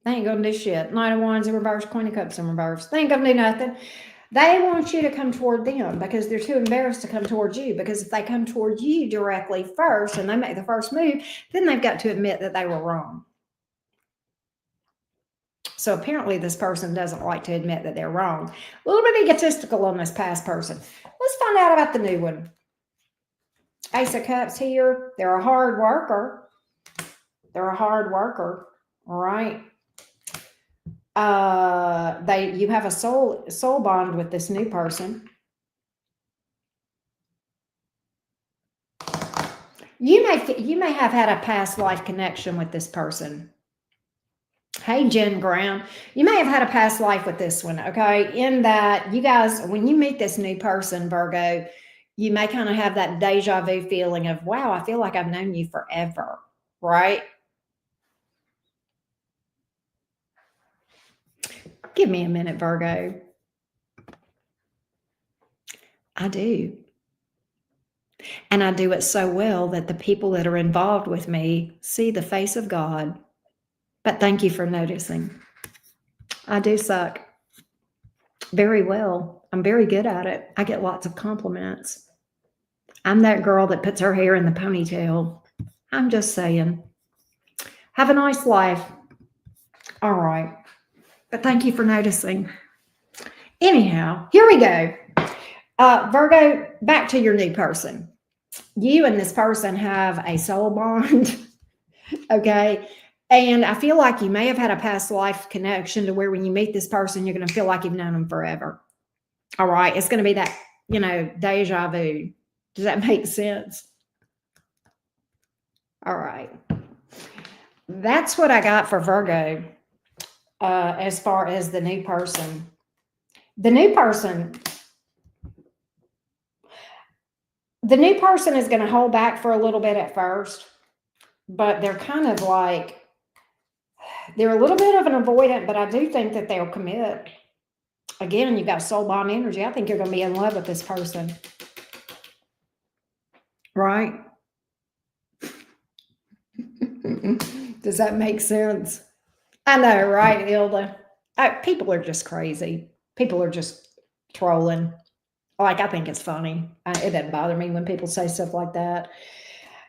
S1: They ain't going to do shit. Knight of Wands in reverse, Queen of Cups in reverse. They ain't going to do nothing. They want you to come toward them because they're too embarrassed to come towards you. Because if they come toward you directly first and they make the first move, then they've got to admit that they were wrong. So apparently this person doesn't like to admit that they're wrong. A little bit egotistical on this past person. Let's find out about the new one. Ace of Cups here. They're a hard worker. They're a hard worker. All right. You have a soul bond with this new person. You may have had a past life connection with this person. Hey, Jen Brown, you may have had a past life with this one, okay? In that you guys, when you meet this new person, Virgo, you may kind of have that deja vu feeling of, wow, I feel like I've known you forever, right? Give me a minute, Virgo. I do. And I do it so well that the people that are involved with me see the face of God. But thank you for noticing. I do suck very well. I'm very good at it. I get lots of compliments. I'm that girl that puts her hair in the ponytail. I'm just saying. Have a nice life. All right. But thank you for noticing. Anyhow, here we go. Virgo, back to your new person. You and this person have a soul bond. Okay. And I feel like you may have had a past life connection to where when you meet this person, you're going to feel like you've known them forever. All right. It's going to be that, deja vu. Does that make sense? All right. That's what I got for Virgo as far as the new person. The new person is going to hold back for a little bit at first, but they're kind of like, they're a little bit of an avoidant, but I do think that they'll commit. Again, you've got soul bond energy. I think you're going to be in love with this person. Right? Does that make sense? I know, right, Ilda? People are just crazy. People are just trolling. Like, I think it's funny. It doesn't bother me when people say stuff like that.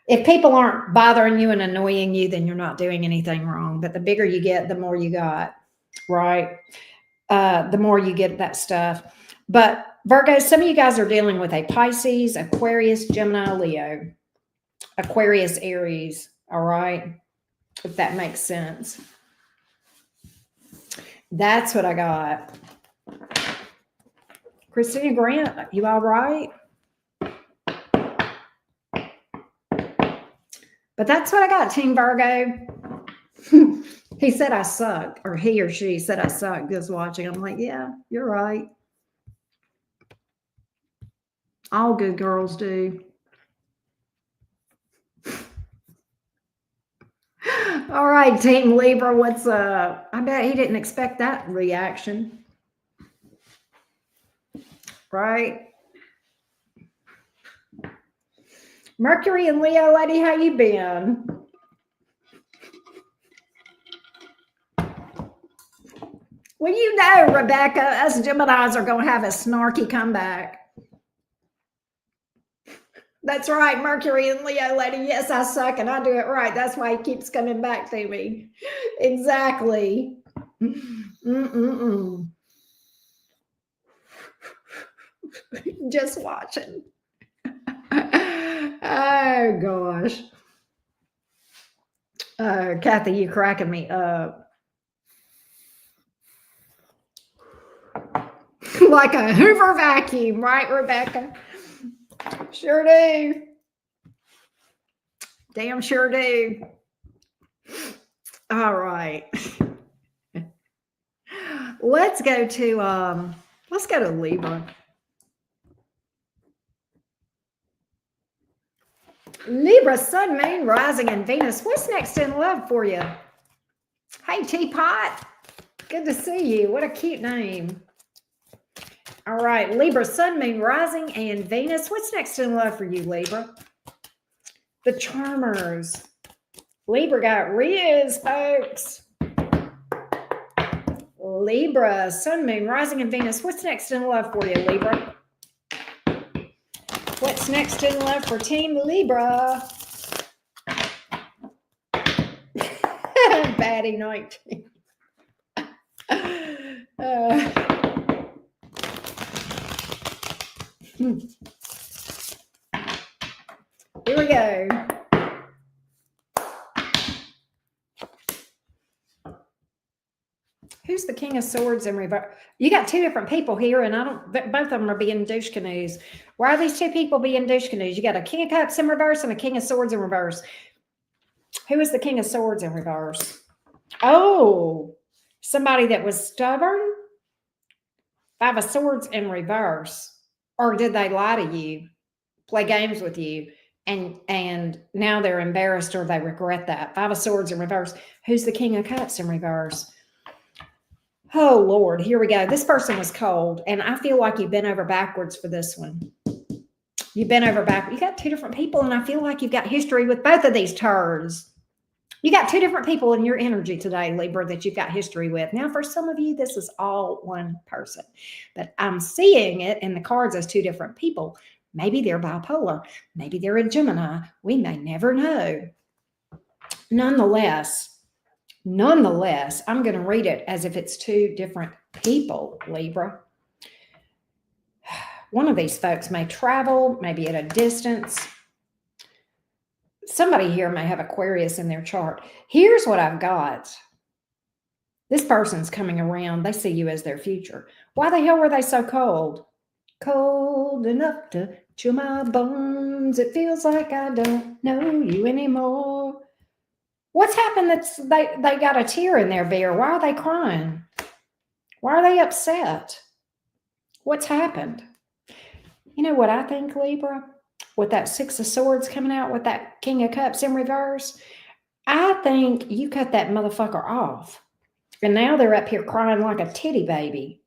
S1: If people aren't bothering you and annoying you, then you're not doing anything wrong. But the bigger you get, the more you got, right? The more you get that stuff. But Virgo, some of you guys are dealing with a Pisces, Aquarius, Gemini, Leo, Aquarius, Aries, all right? If that makes sense. That's what I got. Christina Grant, you all right? But that's what I got, Team Virgo. He said I sucked, or he or she said I sucked just watching. I'm like, yeah, you're right. All good girls do. All right, Team Libra, what's up? I bet he didn't expect that reaction. Right? Mercury and Leo, lady, how you been? Well, you know, Rebecca, us Geminis are going to have a snarky comeback. That's right, Mercury and Leo, lady. Yes, I suck and I do it right. That's why he keeps coming back to me. Exactly. Just watching. Oh, gosh. Kathy, you cracking me up. Like a Hoover vacuum, right, Rebecca? Sure do. Damn sure do. All right. Let's go to Libra. Libra, Sun, Moon, Rising, and Venus. What's next in love for you? Hey, Teapot. Good to see you. What a cute name. All right, Libra, Sun, Moon, Rising, and Venus. What's next in love for you, Libra? The Charmers. Libra got Riz, folks. Libra, Sun, Moon, Rising, and Venus. What's next in love for you, Libra? What's next in love for Team Libra? Batty 19. Here we go. Who's the King of Swords in reverse? You got two different people here, and both of them are being douche canoes. Why are these two people being douche canoes? You got a King of Cups in reverse and a King of Swords in reverse. Who is the King of Swords in reverse? Oh, somebody that was stubborn? Five of Swords in reverse. Or did they lie to you, play games with you, and now they're embarrassed or they regret that? Five of Swords in reverse. Who's the King of Cups in reverse? Oh, Lord, here we go. This person was cold, and I feel like you've been over backwards for this one. You've been over backwards. You got two different people, and I feel like you've got history with both of these turds. You got two different people in your energy today, Libra, that you've got history with. Now, for some of you, this is all one person, but I'm seeing it in the cards as two different people. Maybe they're bipolar. Maybe they're a Gemini. We may never know. Nonetheless, Nonetheless, I'm going to read it as if it's two different people, Libra. One of these folks may travel, maybe at a distance. Somebody here may have Aquarius in their chart. Here's what I've got. This person's coming around. They see you as their future. Why the hell were they so cold? Cold enough to chill my bones. It feels like I don't know you anymore. What's happened that's they got a tear in their beer? Why are they crying? Why are they upset? What's happened? You know what I think, Libra? With that Six of Swords coming out with that King of Cups in reverse, I think you cut that motherfucker off. And now they're up here crying like a titty baby.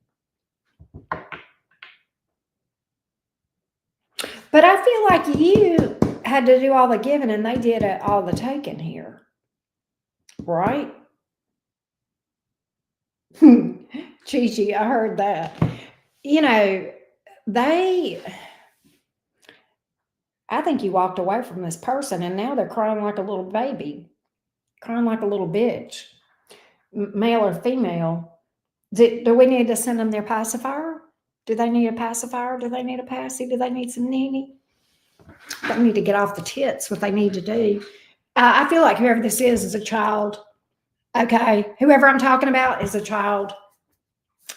S1: But I feel like you had to do all the giving and they did all the taking here. Right? Chi-Chi, I heard that. You know, I think you walked away from this person and now they're crying like a little baby, crying like a little bitch, male or female. Do we need to send them their pacifier? Do they need a pacifier? Do they need a passy? Do they need some nini? They need to get off the tits, what they need to do. I feel like whoever this is a child. Okay, whoever I'm talking about is a child.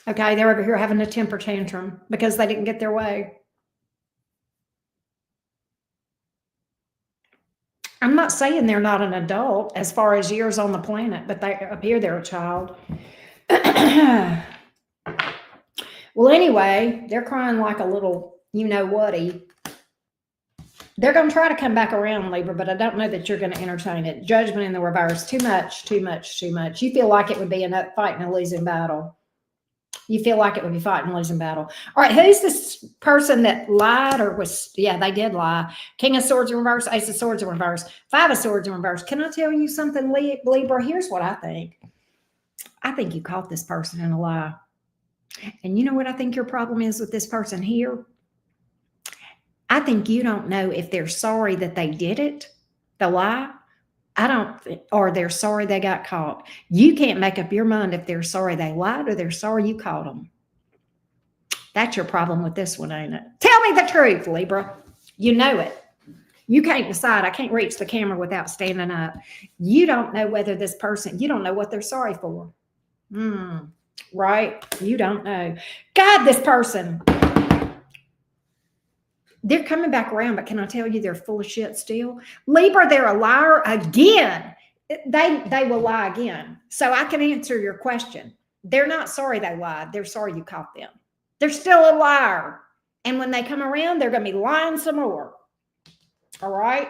S1: Okay, they're over here having a temper tantrum because they didn't get their way. I'm not saying they're not an adult as far as years on the planet, but they appear they're a child. Well, anyway, they're crying like a little you-know-whaty. They're going to try to come back around, Libra, but I don't know that you're going to entertain it. Judgment in the reverse. Too much, too much, too much. You feel like it would be a fighting a losing battle. You feel like it would be fighting a losing battle. All right, who's this person that lied or was, yeah, they did lie. King of Swords in reverse, Ace of Swords in reverse, Five of Swords in reverse. Can I tell you something, Libra? Here's what I think. I think you caught this person in a lie. And you know what I think your problem is with this person here? I think you don't know if they're sorry that they did it, the lie. Or they're sorry they got caught. You can't make up your mind if they're sorry they lied or they're sorry you caught them. That's your problem with this one, ain't it? Tell me the truth, Libra. You know it. You can't decide. I can't reach the camera without standing up. You don't know whether this person, you don't know what they're sorry for. Right? You don't know. God, this person. They're coming back around, but can I tell you they're full of shit still? Libra, they're a liar again. They will lie again. So I can answer your question. They're not sorry they lied. They're sorry you caught them. They're still a liar. And when they come around, they're going to be lying some more. All right?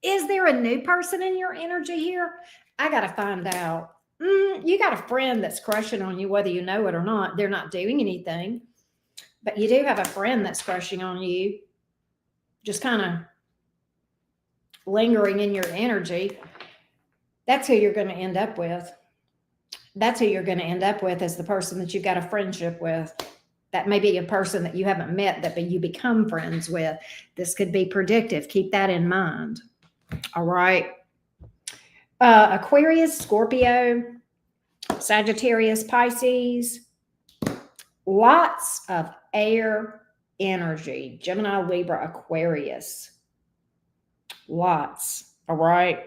S1: Is there a new person in your energy here? I got to find out. You got a friend that's crushing on you, whether you know it or not. They're not doing anything. But you do have a friend that's crushing on you, just kind of lingering in your energy. That's who you're going to end up with. That's who you're going to end up with as the person that you got a friendship with. That may be a person that you haven't met that you become friends with. This could be predictive. Keep that in mind. All right. Aquarius, Scorpio, Sagittarius, Pisces. Lots of air energy. Gemini, Libra, Aquarius. Lots. All right.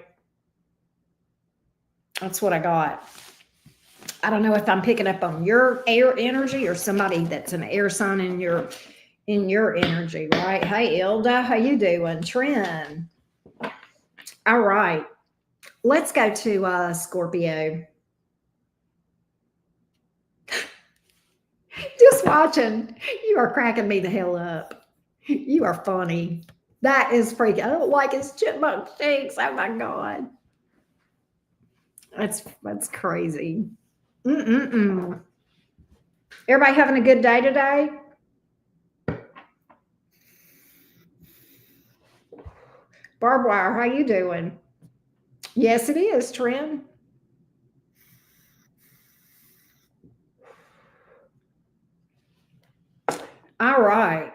S1: That's what I got. I don't know if I'm picking up on your air energy or somebody that's an air sign in your energy, right? Hey, Ilda, how you doing? Trin. All right. Let's go to Scorpio. Just watching. You are cracking me the hell up. You are funny. That is freaking. I don't like his chipmunk cheeks. Oh my God. That's crazy. Everybody having a good day today? Barbed wire, how you doing? Yes, it is, Trent. All right.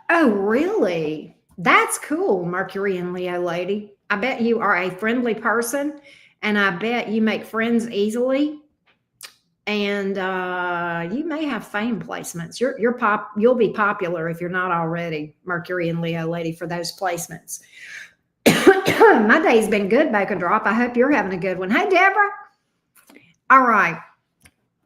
S1: Oh, really? That's cool, Mercury and Leo lady. I bet you are a friendly person, and I bet you make friends easily. And you may have fame placements. You'll be popular if you're not already, Mercury and Leo lady, for those placements. My day's been good, Bacon Drop. I hope you're having a good one. Hey, Deborah. All right.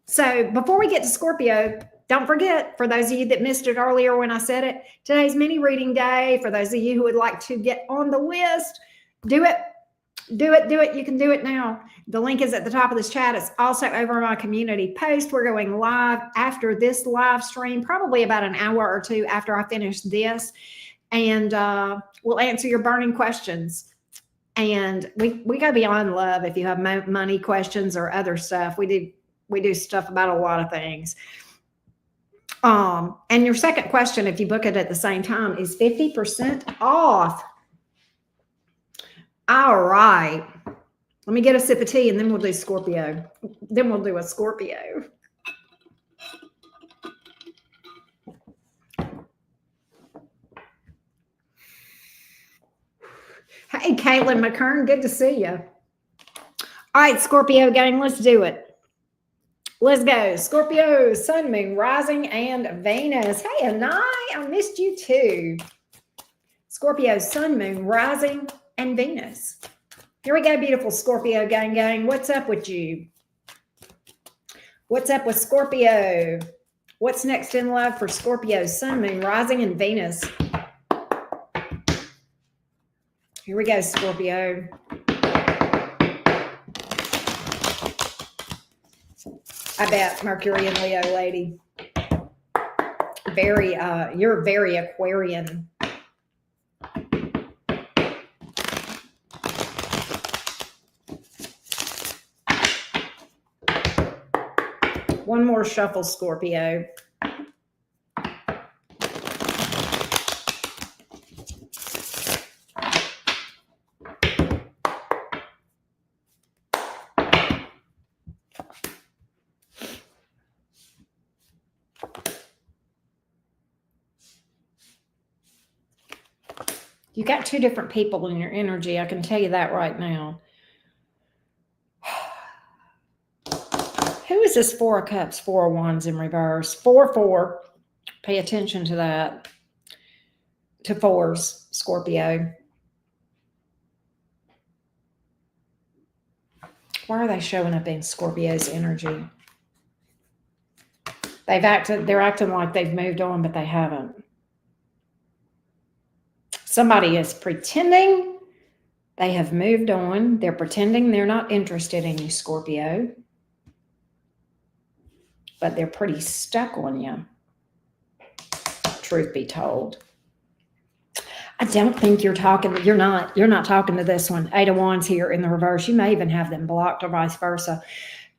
S1: So before we get to Scorpio, don't forget, for those of you that missed it earlier when I said it, today's mini reading day. For those of you who would like to get on the list, do it. Do it. You can do it now. The link is at the top of this chat. It's also over my community post. We're going live after this live stream, probably about an hour or two after I finish this. And we'll answer your burning questions. And we go beyond love. If you have money questions or other stuff, we do stuff about a lot of things. And your second question, if you book it at the same time, is 50% off. All right. Let me get a sip of tea and then we'll do Scorpio. Then we'll do a Scorpio. Hey, Caitlin McKern, good to see you. All right, Scorpio gang, let's do it. Let's go. Scorpio, Sun, Moon, Rising, and Venus. Hey, Anai, I missed you too. Scorpio, Sun, Moon, Rising, and Venus. Here we go, beautiful Scorpio gang. What's up with you? What's up with Scorpio? What's next in love for Scorpio, Sun, Moon, Rising, and Venus? Here we go, Scorpio. I bet, Mercury and Leo lady. You're very Aquarian. One more shuffle, Scorpio. You got two different people in your energy. I can tell you that right now. Who is this Four of Cups, Four of Wands in reverse? 4-4. Pay attention to that. To fours, Scorpio. Why are they showing up in Scorpio's energy? They're acting like they've moved on, but they haven't. Somebody is pretending they have moved on. They're pretending they're not interested in you, Scorpio. But they're pretty stuck on you, truth be told. I don't think you're not talking to this one. 8 of Wands here in the reverse. You may even have them blocked or vice versa.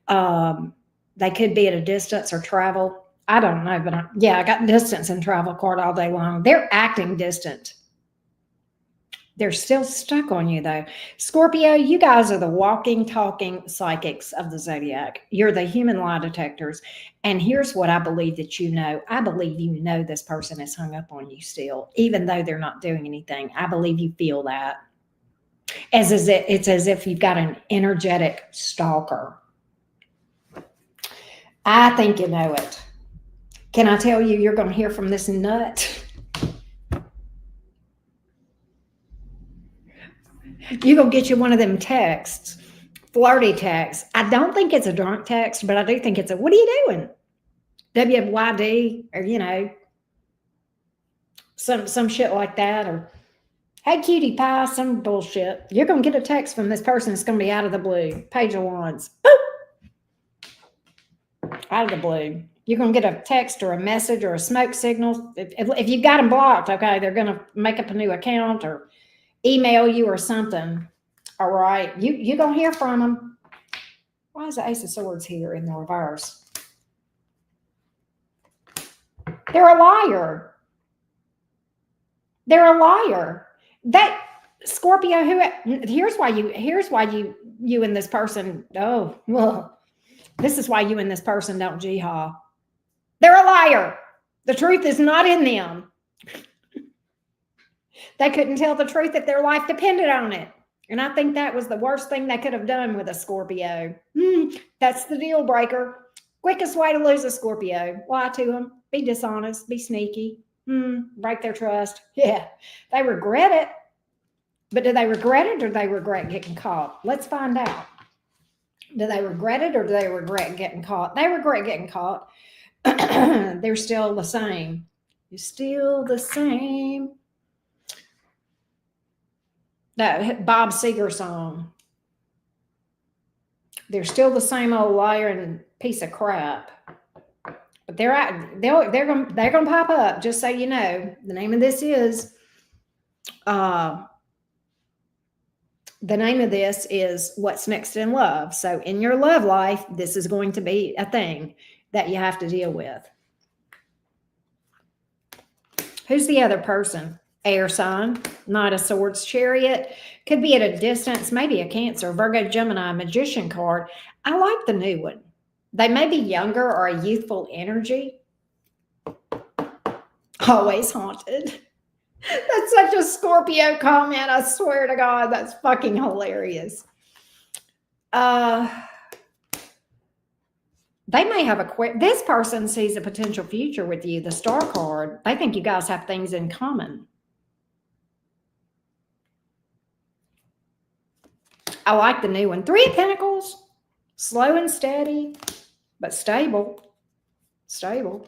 S1: They could be at a distance or travel. I don't know, but I got distance and travel card all day long. They're acting distant. They're still stuck on you, though. Scorpio, you guys are the walking, talking psychics of the zodiac. You're the human lie detectors. And here's what I believe that you know. I believe you know this person is hung up on you still, even though they're not doing anything. I believe you feel that. It's as if you've got an energetic stalker. I think you know it. Can I tell you, you're going to hear from this nut? You're going to get you one of them texts, flirty texts. I don't think it's a drunk text, but I do think it's a, what are you doing? WYD, or, some shit like that, or hey, cutie pie, some bullshit. You're going to get a text from this person. It's going to be out of the blue. Page of Wands. Boop. Out of the blue. You're going to get a text or a message or a smoke signal. If you've got them blocked, okay, they're going to make up a new account or email you or something. All right. You're going to hear from them. Why is the Ace of Swords here in the reverse? They're a liar. They're a liar. That Scorpio, here's why you and this person, oh, well, this is why you and this person don't jihad. They're a liar. The truth is not in them. They couldn't tell the truth if their life depended on it. And I think that was the worst thing they could have done with a Scorpio. That's the deal breaker. Quickest way to lose a Scorpio. Lie to them. Be dishonest. Be sneaky. Break their trust. Yeah. They regret it. But do they regret it or do they regret getting caught? Let's find out. Do they regret it or do they regret getting caught? They regret getting caught. They're still the same. You're still the same. That Bob Seger song. They're still the same old liar and piece of crap. But they're gonna pop up, just so you know. The name of this is What's Next in Love. So in your love life, this is going to be a thing that you have to deal with. Who's the other person? Air sign, Knight of Swords, Chariot. Could be at a distance, maybe a Cancer, Virgo, Gemini, Magician card. I like the new one. They may be younger or a youthful energy. Always haunted. That's such a Scorpio comment. I swear to God, that's fucking hilarious. They may have this person sees a potential future with you, the Star card. They think you guys have things in common. I like the new one. 3 of Pentacles, slow and steady, but stable. Stable,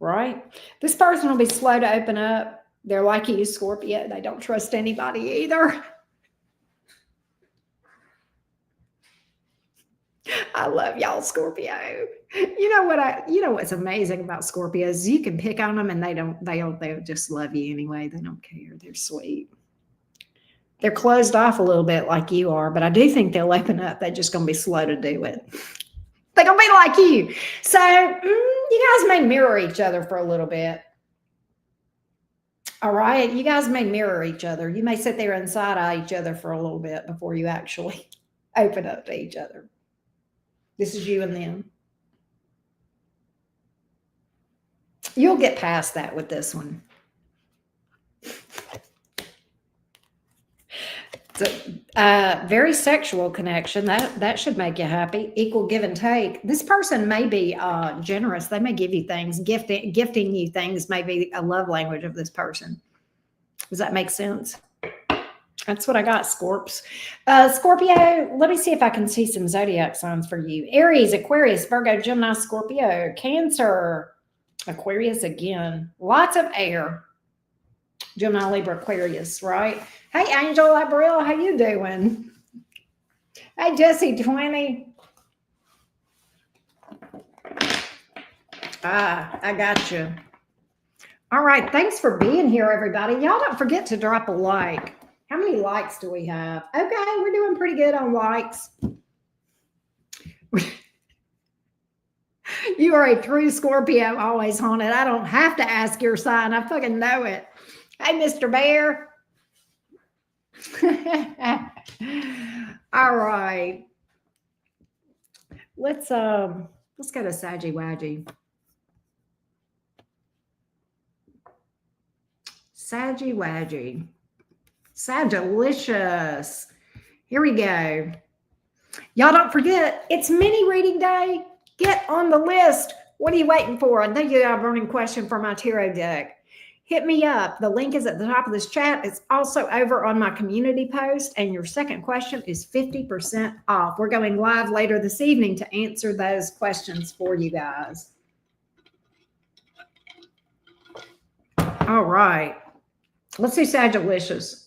S1: right? This person will be slow to open up. They're like you, Scorpio. They don't trust anybody either. I love y'all, Scorpio. You know what's amazing about Scorpios? You can pick on them and they'll just love you anyway. They don't care. They're sweet. They're closed off a little bit like you are, but I do think they'll open up. They're just going to be slow to do it. They're going to be like you. So you guys may mirror each other for a little bit. All right. You guys may mirror each other. You may sit there and side-eye each other for a little bit before you actually open up to each other. This is you and them. You'll get past that with this one. It's a very sexual connection. That should make you happy. Equal give and take. This person may be generous. They may give you things. Gifting you things may be a love language of this person. Does that make sense? That's what I got, Scorps. Scorpio, let me see if I can see some zodiac signs for you. Aries, Aquarius, Virgo, Gemini, Scorpio, Cancer, Aquarius again. Lots of air. Gemini, Libra, Aquarius, right? Hey, Angel Abril, how you doing? Hey, Jesse 20. I got you. All right, thanks for being here, everybody. Y'all don't forget to drop a like. How many likes do we have? Okay, we're doing pretty good on likes. You are a true Scorpio, always haunted. I don't have to ask your sign. I fucking know it. Hey, Mr. Bear. All right. Let's go to Saggy Waggy. Saggy Waggy. Sagalicious. Here we go. Y'all don't forget, it's mini reading day. Get on the list. What are you waiting for? I know you have a burning question for my tarot deck. Hit me up. The link is at the top of this chat. It's also over on my community post. And your second question is 50% off. We're going live later this evening to answer those questions for you guys. All right. Let's do Sagalicious.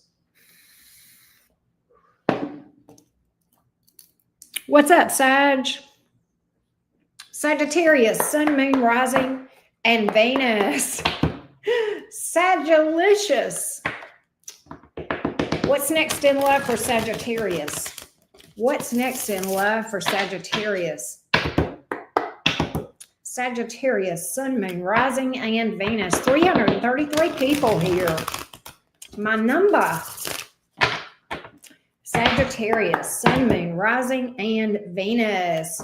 S1: What's up, Sag? Sagittarius, Sun, Moon, Rising, and Venus. Sagalicious. What's next in love for Sagittarius? What's next in love for Sagittarius? Sagittarius, Sun, Moon, Rising, and Venus. 333 people here. My number. Sagittarius, Sun, Moon, Rising, and Venus.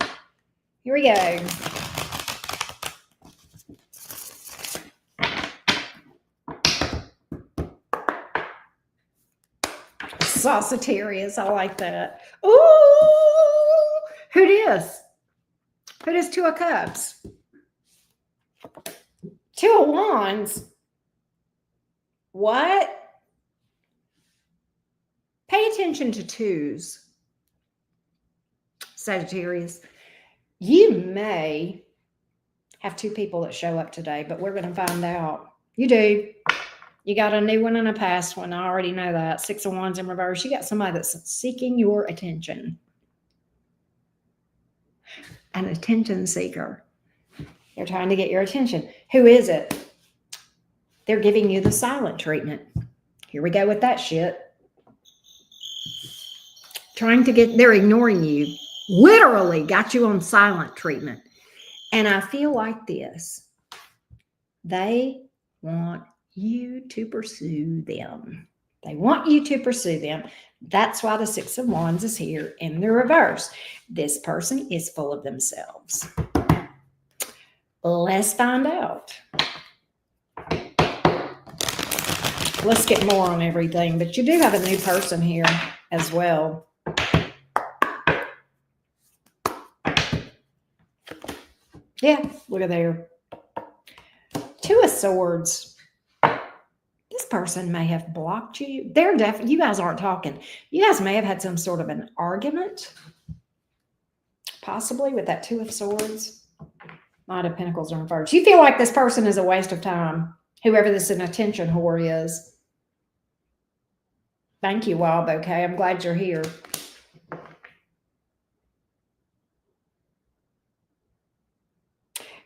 S1: Here we go. Sagittarius. I like that. Ooh, who this? Who does Two of Cups? Two of Wands. What? Pay attention to twos, Sagittarius. You may have two people that show up today, but we're going to find out. You do. You got a new one and a past one. I already know that. Six of Wands in reverse. You got somebody that's seeking your attention. An attention seeker. They're trying to get your attention. Who is it? They're giving you the silent treatment. Here we go with that shit. They're ignoring you. Literally got you on silent treatment. And I feel like this. They want you to pursue them. They want you to pursue them. That's why the Six of Wands is here in the reverse. This person is full of themselves. Let's find out. Let's get more on everything. But you do have a new person here as well. Yeah, look at there. Two of Swords. This person may have blocked you. You guys aren't talking. You guys may have had some sort of an argument. Possibly with that Two of Swords. Knight of Pentacles in reverse. You feel like this person is a waste of time. Whoever this an attention whore is. Thank you, Wild Bouquet. I'm glad you're here.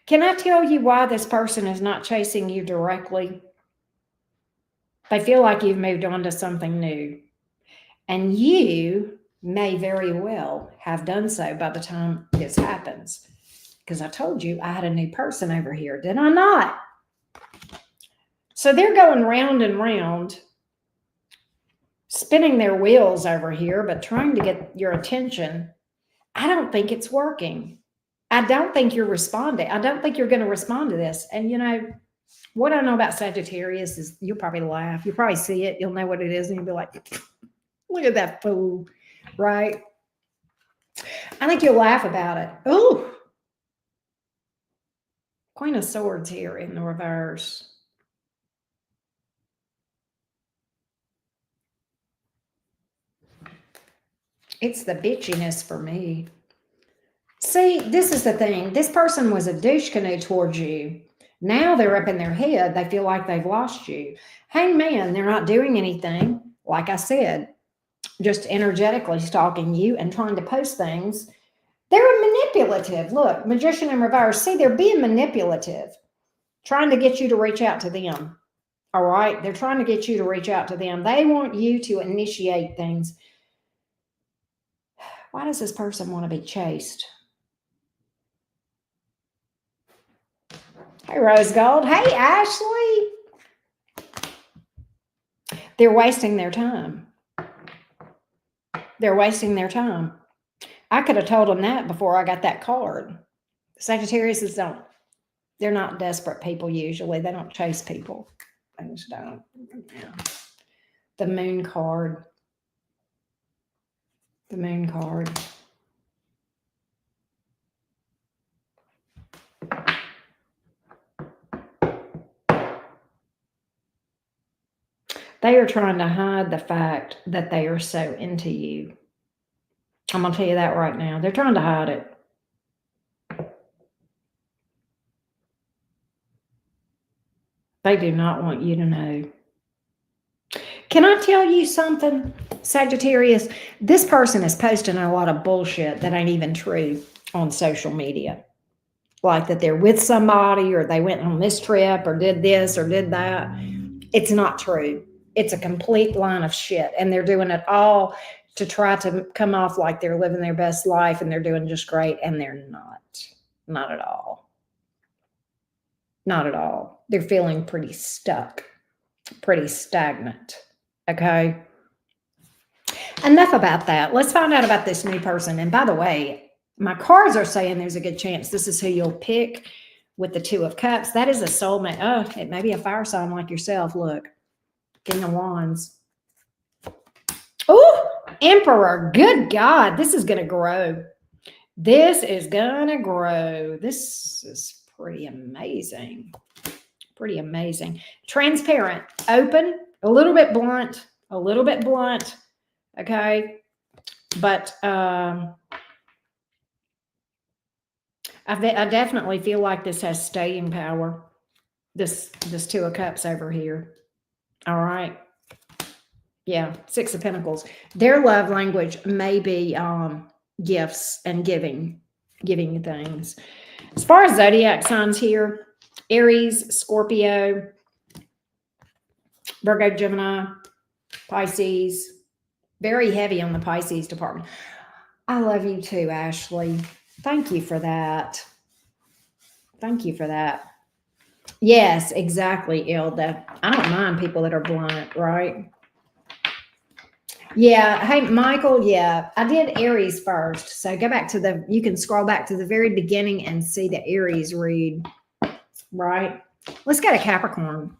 S1: Can I tell you why this person is not chasing you directly? They feel like you've moved on to something new. And you may very well have done so by the time this happens. Because I told you I had a new person over here, did I not? So they're going round and round, spinning their wheels over here, but trying to get your attention. I don't think it's working. I don't think you're responding. I don't think you're going to respond to this. And you know, what I know about Sagittarius is you'll probably laugh. You'll probably see it. You'll know what it is. And you'll be like, look at that fool, right? I think you'll laugh about it. Oh, Queen of Swords here in the reverse. It's the bitchiness for me. See, this is the thing. This person was a douche canoe towards you. Now they're up in their head. They feel like they've lost you. Hangman, they're not doing anything. Like I said, just energetically stalking you and trying to post things. They're manipulative. Look, Magician in reverse. See, they're being manipulative. Trying to get you to reach out to them. All right? They're trying to get you to reach out to them. They want you to initiate things. Why does this person want to be chased? Hey, Rose Gold. Hey, Ashley. They're wasting their time. They're wasting their time. I could have told them that before I got that card. Sagittarius they're not desperate people usually. They don't chase people. They just don't. Yeah. The Moon card. The Moon card. They are trying to hide the fact that they are so into you. I'm going to tell you that right now. They're trying to hide it. They do not want you to know. Can I tell you something, Sagittarius? This person is posting a lot of bullshit that ain't even true on social media. Like that they're with somebody or they went on this trip or did this or did that. It's not true. It's a complete line of shit. And they're doing it all to try to come off like they're living their best life and they're doing just great. And they're not. Not at all. Not at all. They're feeling pretty stuck, pretty stagnant. Okay. Enough about that. Let's find out about this new person. And by the way, my cards are saying there's a good chance this is who you'll pick with the Two of Cups. That is a soulmate. Oh, it may be a fire sign like yourself. Look. King of Wands. Oh, Emperor. Good God. This is going to grow. This is going to grow. This is pretty amazing. Pretty amazing. Transparent, open, a little bit blunt, a little bit blunt. Okay. But I definitely feel like this has staying power. This Two of Cups over here. All right. Yeah, Six of Pentacles. Their love language may be gifts and giving things. As far as zodiac signs here, Aries, Scorpio, Virgo, Gemini, Pisces. Very heavy on the Pisces department. I love you too, Ashley. Thank you for that. Thank you for that. Yes, exactly, Ilda. I don't mind people that are blunt, right? Yeah. Hey, Michael. Yeah, I did Aries first. So go back to you can scroll back to the very beginning and see the Aries read, right? Let's go to Capricorn.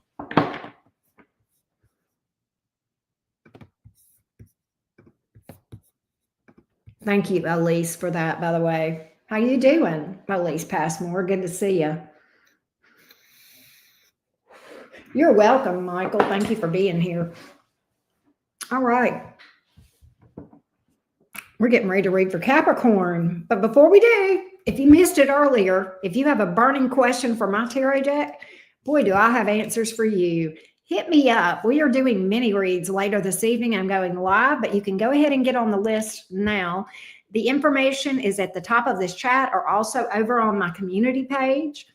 S1: Thank you, Elise, for that, by the way. How you doing, Elise Passmore? Good to see you. You're welcome, Michael. Thank you for being here. All right. We're getting ready to read for Capricorn. But before we do, if you missed it earlier, if you have a burning question for my tarot deck, boy, do I have answers for you. Hit me up. We are doing mini reads later this evening. I'm going live, but you can go ahead and get on the list now. The information is at the top of this chat or also over on my community page.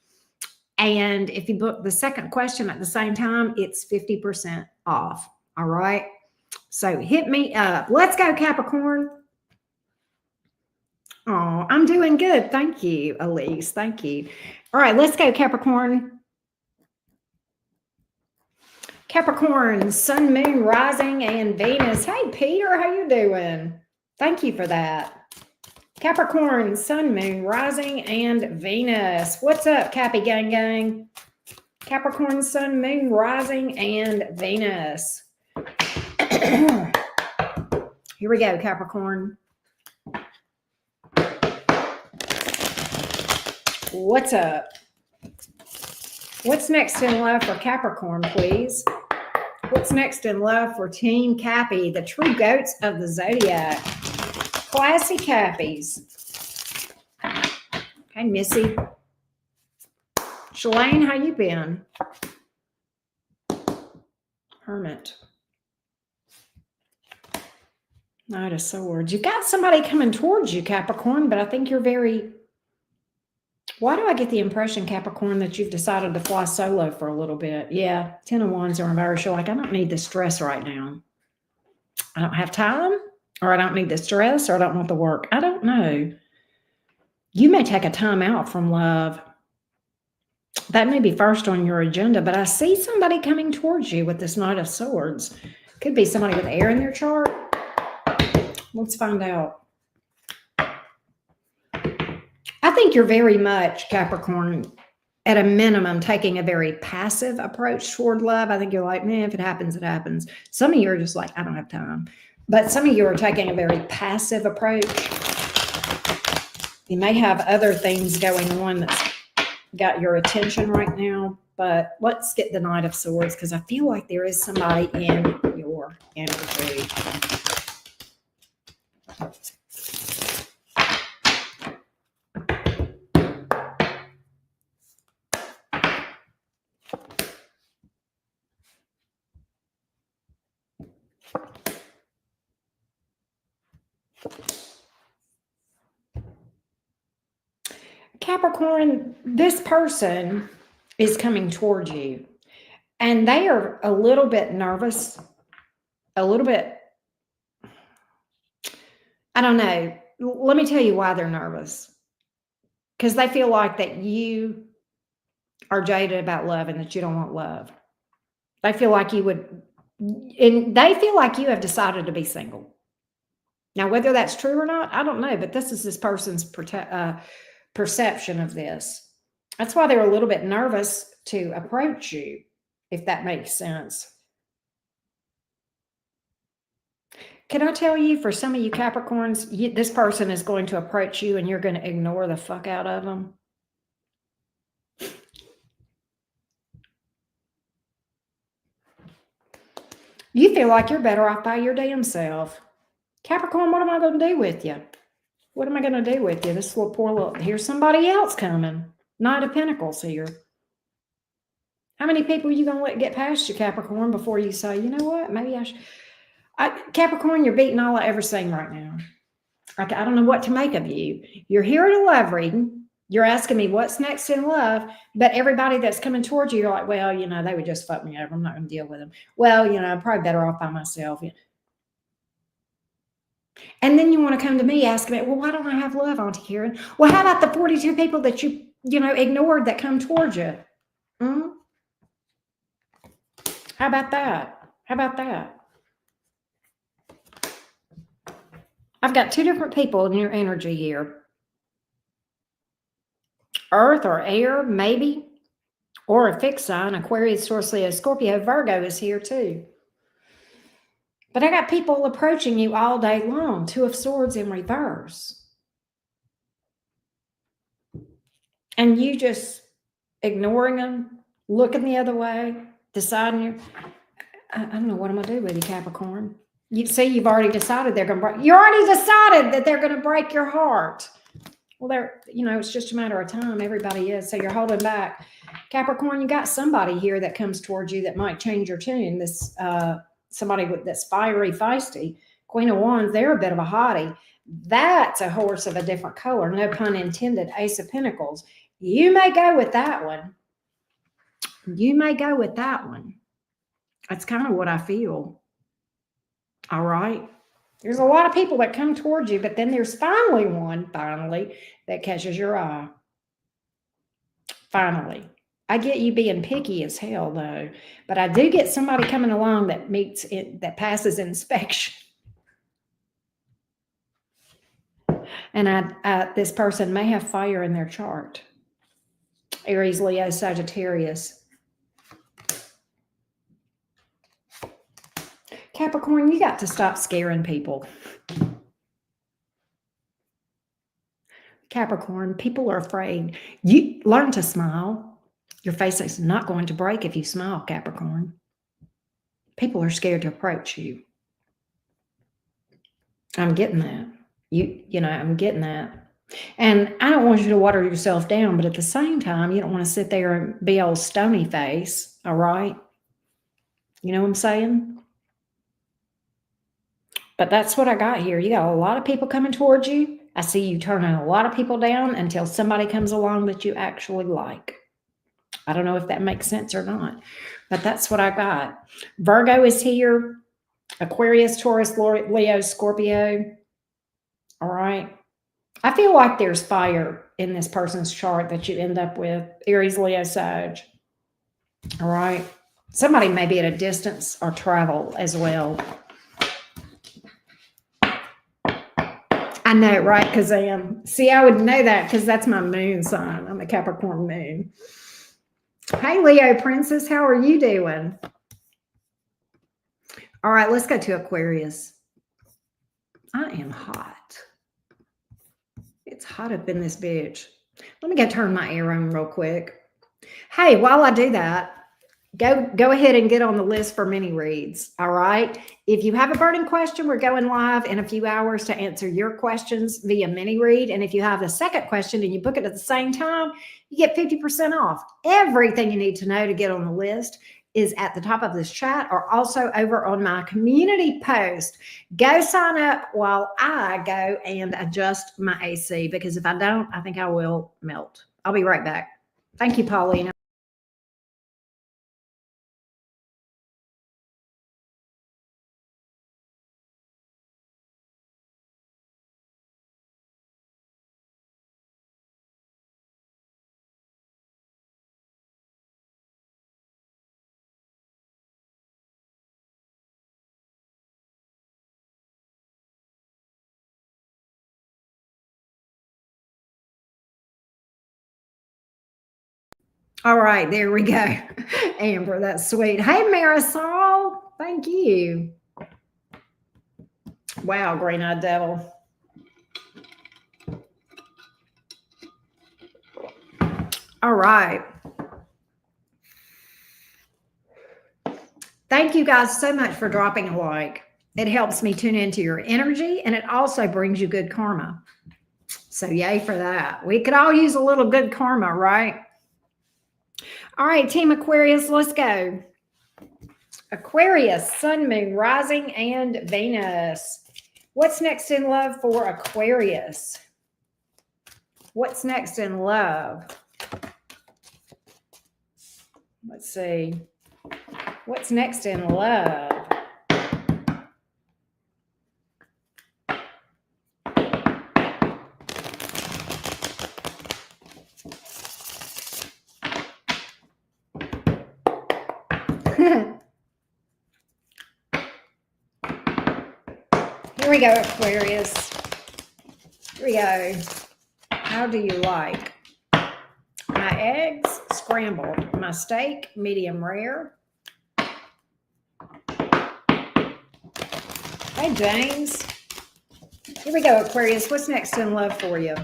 S1: And if you book the second question at the same time, it's 50% off. All right. So hit me up. Let's go, Capricorn. Oh, I'm doing good. Thank you, Elise. Thank you. All right, let's go, Capricorn. Capricorn, Sun, Moon, Rising, and Venus. Hey, Peter, how you doing? Thank you for that. Capricorn, Sun, Moon, Rising, and Venus. What's up, Cappy Gang Gang? Capricorn, Sun, Moon, Rising, and Venus. Here we go, Capricorn. What's up? What's next in love for Capricorn, please? What's next in love for Team Cappy, the true goats of the zodiac? Classy Cappies. Hey, Missy. Shalane, how you been? Hermit. Knight of Swords. You got somebody coming towards you, Capricorn, but I think you're very... Why do I get the impression, Capricorn, that you've decided to fly solo for a little bit? Yeah, 10 of Wands are reversed. You're like, I don't need the stress right now. I don't have time, or I don't need the stress, or I don't want the work. I don't know. You may take a time out from love. That may be first on your agenda, but I see somebody coming towards you with this Knight of Swords. Could be somebody with air in their chart. Let's find out. I think you're very much, Capricorn, at a minimum, taking a very passive approach toward love. I think you're like, man, if it happens, it happens. Some of you are just like, I don't have time. But some of you are taking a very passive approach. You may have other things going on that's got your attention right now. But let's get the Knight of Swords, because I feel like there is somebody in your energy. Capricorn, this person is coming towards you, and they are a little bit nervous, a little bit, I don't know. Let me tell you why they're nervous. Because they feel like that you are jaded about love and that you don't want love. They feel like you would, and they feel like you have decided to be single. Now, whether that's true or not, I don't know, but this is this person's perception of this. That's why they're a little bit nervous to approach you, if that makes sense. Can I tell you, for some of you Capricorns, this person is going to approach you and you're going to ignore the fuck out of them. You feel like you're better off by your damn self. Capricorn, what am I going to do with you? What am I going to do with you? This little poor little, here's somebody else coming. Knight of Pentacles here. How many people are you going to let get past you, Capricorn, before you say, you know what, maybe I should. Capricorn, you're beating all I ever seen right now. I don't know what to make of you. You're here at a love reading. You're asking me what's next in love, but everybody that's coming towards you, you're like, well, you know, they would just fuck me over. I'm not going to deal with them. Well, you know, I'm probably better off by myself. And then you want to come to me asking me, well, why don't I have love, Auntie Karen? Well, how about the 42 people that you ignored that come towards you? Hmm? How about that? How about that? I've got two different people in your energy here. Earth or air, maybe, or a fixed sign. Aquarius, Taurus, Leo, Scorpio, Virgo is here too. But I got people approaching you all day long. Two of Swords in reverse. And you just ignoring them, looking the other way, deciding I don't know what I'm going to do with you, Capricorn. You see, you've already decided they're going to break. You already decided that they're going to break your heart. Well, it's just a matter of time. Everybody is. So you're holding back. Capricorn, you got somebody here that comes towards you that might change your tune. This somebody that's fiery, feisty. Queen of Wands, they're a bit of a hottie. That's a horse of a different color. No pun intended. Ace of Pentacles. You may go with that one. You may go with that one. That's kind of what I feel. All right. There's a lot of people that come towards you, but then there's finally one, that catches your eye. Finally. I get you being picky as hell, though, but I do get somebody coming along that meets it, that passes inspection. And this person may have fire in their chart. Aries, Leo, Sagittarius. Capricorn, you got to stop scaring people. Capricorn, people are afraid. You learn to smile. Your face is not going to break if you smile, Capricorn. People are scared to approach you. I'm getting that. I'm getting that. And I don't want you to water yourself down, but at the same time, you don't want to sit there and be all stony face, all right? You know what I'm saying? But that's what I got here. You got a lot of people coming towards you. I see you turning a lot of people down until somebody comes along that you actually like. I don't know if that makes sense or not, but that's what I got. Virgo is here. Aquarius, Taurus, Leo, Scorpio. All right. I feel like there's fire in this person's chart that you end up with. Aries, Leo, Sag. All right. Somebody may be at a distance or travel as well. I know, right? Because I am. See, I would know that because that's my moon sign. I'm a Capricorn moon. Hey, Leo Princess, how are you doing? All right, let's go to Aquarius. I am hot. It's hot up in this bitch. Let me go turn my air on real quick. Hey, while I do that, go ahead and get on the list for mini reads. All right. If you have a burning question, we're going live in a few hours to answer your questions via mini read. And if you have the second question and you book it at the same time, you get 50% off. Everything you need to know to get on the list is at the top of this chat or also over on my community post. Go sign up while I go and adjust my AC, because if I don't, I think I will melt. I'll be right back. Thank you, Paulina. All right, there we go. Amber, that's sweet. Hey, Marisol, thank you. Wow, green-eyed devil. All right. Thank you guys so much for dropping a like. It helps me tune into your energy, and it also brings you good karma. So yay for that. We could all use a little good karma, right? All right, Team Aquarius, let's go. Aquarius, Sun, Moon, Rising, and Venus. What's next in love for Aquarius? What's next in love? Let's see. What's next in love? Here we go, Aquarius. Here we go. How do you like my eggs scrambled? My steak, medium rare. Hey, James. Here we go, Aquarius. What's next in love for you?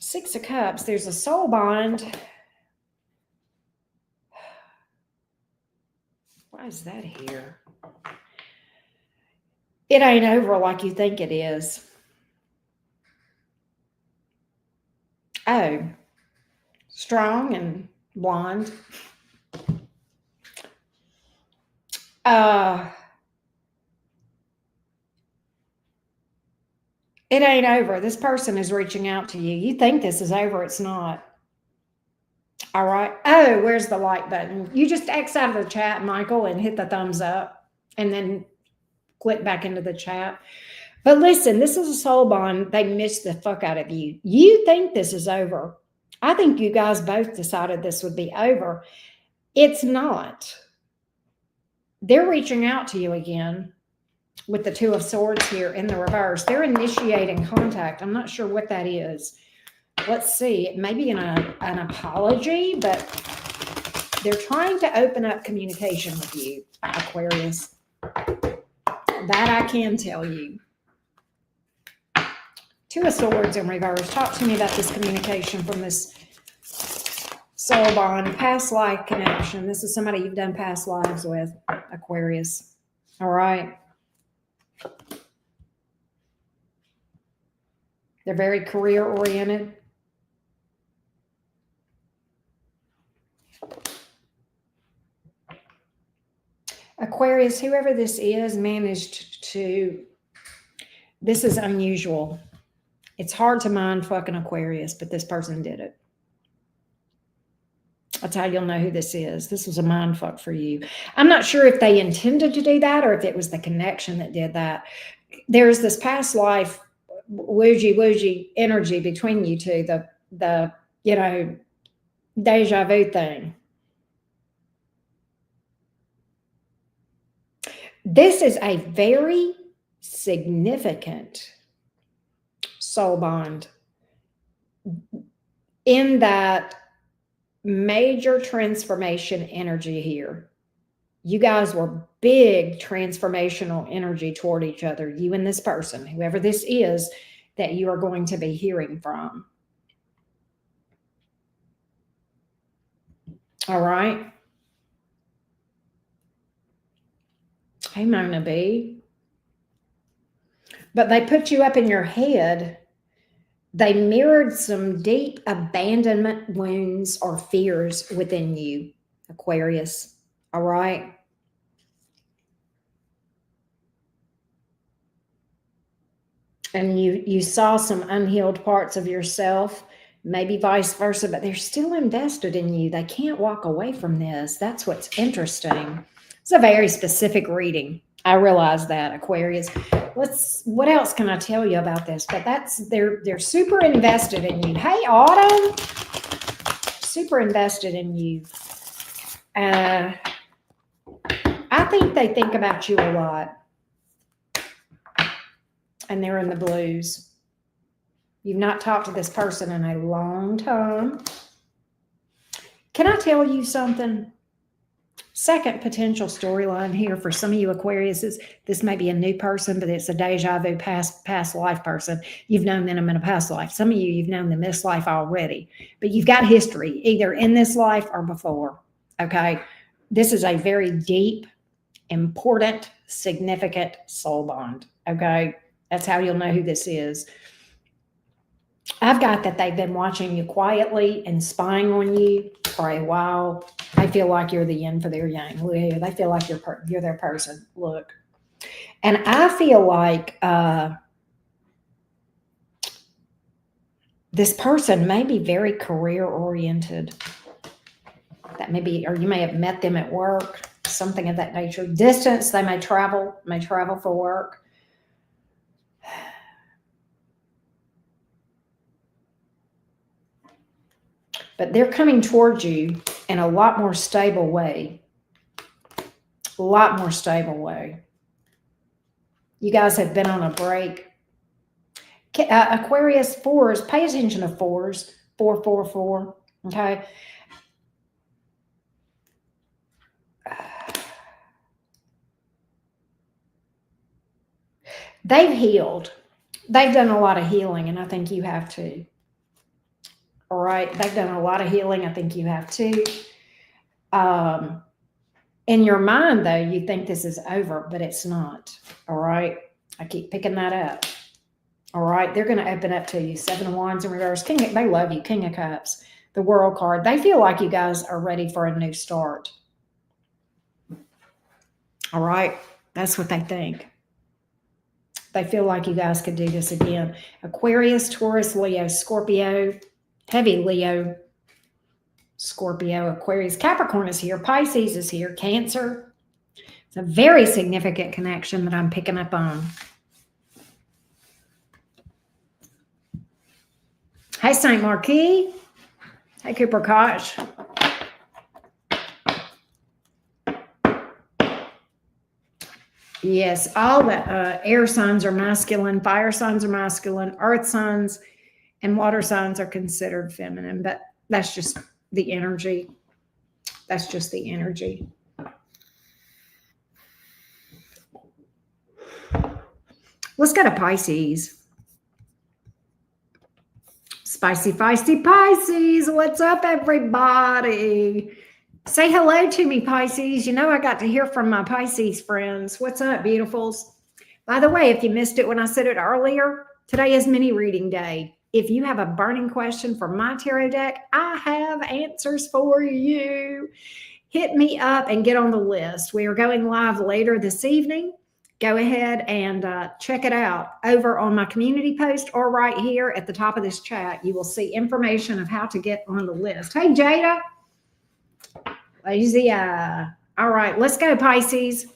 S1: Six of Cups. There's a soul bond. Why is that here? It ain't over like you think it is. Oh, strong and blonde. It ain't over. This person is reaching out to you. You think this is over. It's not. All right. Oh, where's the like button? You just X out of the chat, Michael, and hit the thumbs up and then click back into the chat. But listen, this is a soul bond. They missed the fuck out of you. You think this is over. I think you guys both decided this would be over. It's not. They're reaching out to you again with the Two of Swords here in the reverse. They're initiating contact. I'm not sure what that is. Let's see. It may be an apology, but they're trying to open up communication with you, Aquarius. That I can tell you. Two of Swords in reverse. Talk to me about this communication from this soul bond, past life connection. This is somebody you've done past lives with, Aquarius. All right. They're very career oriented. Aquarius, whoever this is, managed to, this is unusual. It's hard to mind fucking Aquarius, but this person did it. That's how you'll know who this is. This was a mind fuck for you. I'm not sure if they intended to do that or if it was the connection that did that. There's this past life woogie energy between you two, the deja vu thing. This is a very significant soul bond in that major transformation energy here. You guys were big transformational energy toward each other, you and this person, whoever this is that you are going to be hearing from. All right. Hey, Mona B. But they put you up in your head. They mirrored some deep abandonment wounds or fears within you, Aquarius. All right. And you saw some unhealed parts of yourself, maybe vice versa, but they're still invested in you. They can't walk away from this. That's what's interesting. It's a very specific reading. I realize that, Aquarius. What else can I tell you about this? But they're super invested in you. Hey, Autumn, super invested in you. I think they think about you a lot. And they're in the blues. You've not talked to this person in a long time. Can I tell you something? Second potential storyline here for some of you Aquarius is this may be a new person, but it's a deja vu past life person. You've known them in a past life. Some of you, you've known them this life already, but you've got history either in this life or before. Okay. This is a very deep, important, significant soul bond. Okay. That's how you'll know who this is. I've got that they've been watching you quietly and spying on you for a while. They feel like you're the yin for their yang. They feel like you're their person. Look. And I feel like this person may be very career oriented. That may be, or you may have met them at work, something of that nature. Distance, they may travel for work. But they're coming towards you in a lot more stable way. A lot more stable way. You guys have been on a break. Aquarius 4s, pay attention to 4s. 444. Okay. They've healed. They've done a lot of healing, and I think you have too. All right. They've done a lot of healing. I think you have too. In your mind, though, you think this is over, but it's not. All right. I keep picking that up. All right. They're going to open up to you. 7 of Wands in reverse. They love you. King of Cups. The World card. They feel like you guys are ready for a new start. All right. That's what they think. They feel like you guys could do this again. Aquarius, Taurus, Leo, Scorpio, heavy Leo, Scorpio, Aquarius, Capricorn is here, Pisces is here, Cancer. It's a very significant connection that I'm picking up on. Hey, St. Marquis. Hey, Cooper Koch. Yes, all the air signs are masculine, fire signs are masculine, earth signs and water signs are considered feminine, but that's just the energy. That's just the energy. Let's go to Pisces. Spicy, feisty Pisces. What's up, everybody? Say hello to me, Pisces. You know I got to hear from my Pisces friends. What's up, beautifuls? By the way, if you missed it when I said it earlier, today is mini reading day. If you have a burning question for my tarot deck, I have answers for you. Hit me up and get on the list. We are going live later this evening. Go ahead and check it out over on my community post or right here at the top of this chat. You will see information of how to get on the list. Hey, Jada. Lazy eye. All right, let's go, Pisces.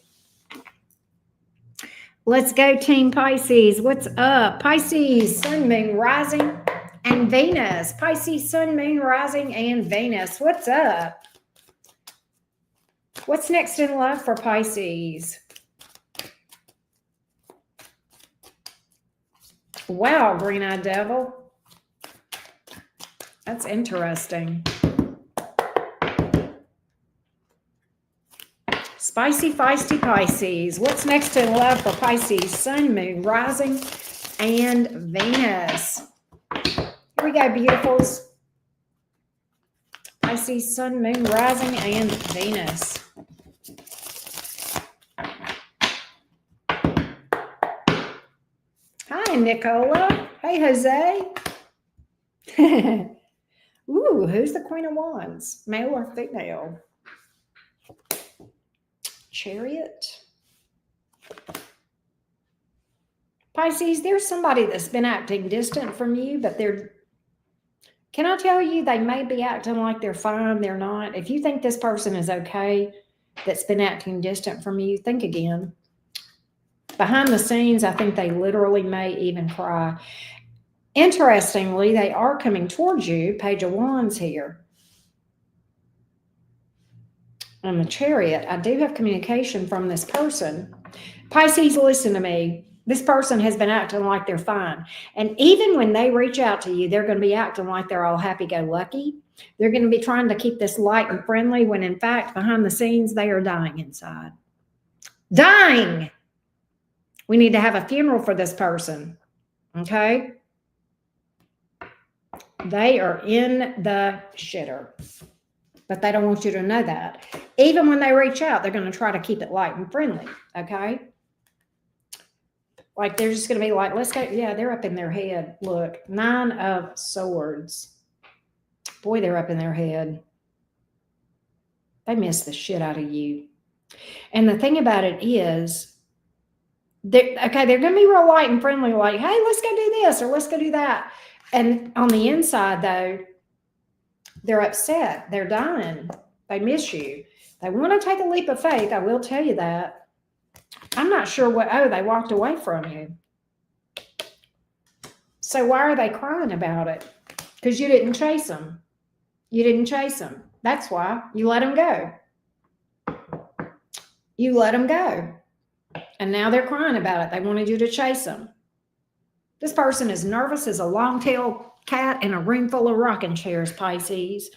S1: Let's go, Team Pisces. What's up? Pisces, Sun, Moon, Rising, and Venus. Pisces, Sun, Moon, Rising, and Venus. What's up? What's next in love for Pisces? Wow, Green-Eyed Devil. That's interesting. Spicy, feisty Pisces. What's next in love for Pisces? Sun, Moon, Rising, and Venus. Here we go, beautifuls. Pisces, Sun, Moon, Rising, and Venus. Hi, Nicola. Hey, Jose. Ooh, who's the Queen of Wands? Male or female? Chariot. Pisces, there's somebody that's been acting distant from you, but can I tell you, they may be acting like they're fine, they're not. If you think this person is okay that's been acting distant from you, think again. Behind the scenes, I think they literally may even cry. Interestingly, they are coming towards you, Page of Wands here. On the Chariot, I do have communication from this person. Pisces, listen to me. This person has been acting like they're fine. And even when they reach out to you, they're going to be acting like they're all happy-go-lucky. They're going to be trying to keep this light and friendly when, in fact, behind the scenes, they are dying inside. Dying! We need to have a funeral for this person, okay? They are in the shitter, but they don't want you to know that. Even when they reach out, they're going to try to keep it light and friendly, okay? Like they're just going to be like, let's go. Yeah, they're up in their head. Look, 9 of Swords. Boy, they're up in their head. They miss the shit out of you. And the thing about it is, they're going to be real light and friendly, like, hey, let's go do this or let's go do that. And on the inside, though, they're upset. They're dying. They miss you. They want to take a leap of faith. I will tell you that. I'm not sure what, oh, they walked away from you. So why are they crying about it? Because you didn't chase them. You didn't chase them. That's why. You let them go. You let them go. And now they're crying about it. They wanted you to chase them. This person is nervous as a long-tailed cat in a room full of rocking chairs, Pisces.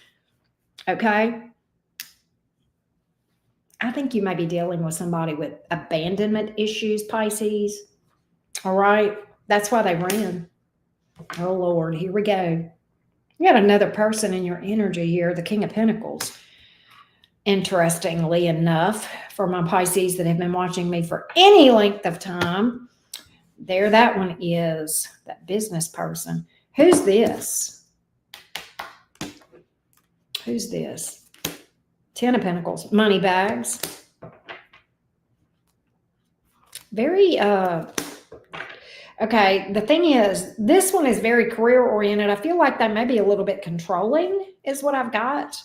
S1: Okay? I think you may be dealing with somebody with abandonment issues, Pisces. All right? That's why they ran. Oh, Lord. Here we go. You got another person in your energy here, the King of Pentacles. Interestingly enough, for my Pisces that have been watching me for any length of time, there that one is, that business person. Who's this? Who's this? 10 of Pentacles, money bags. Very, okay, the thing is, this one is very career-oriented. I feel like they may be a little bit controlling is what I've got.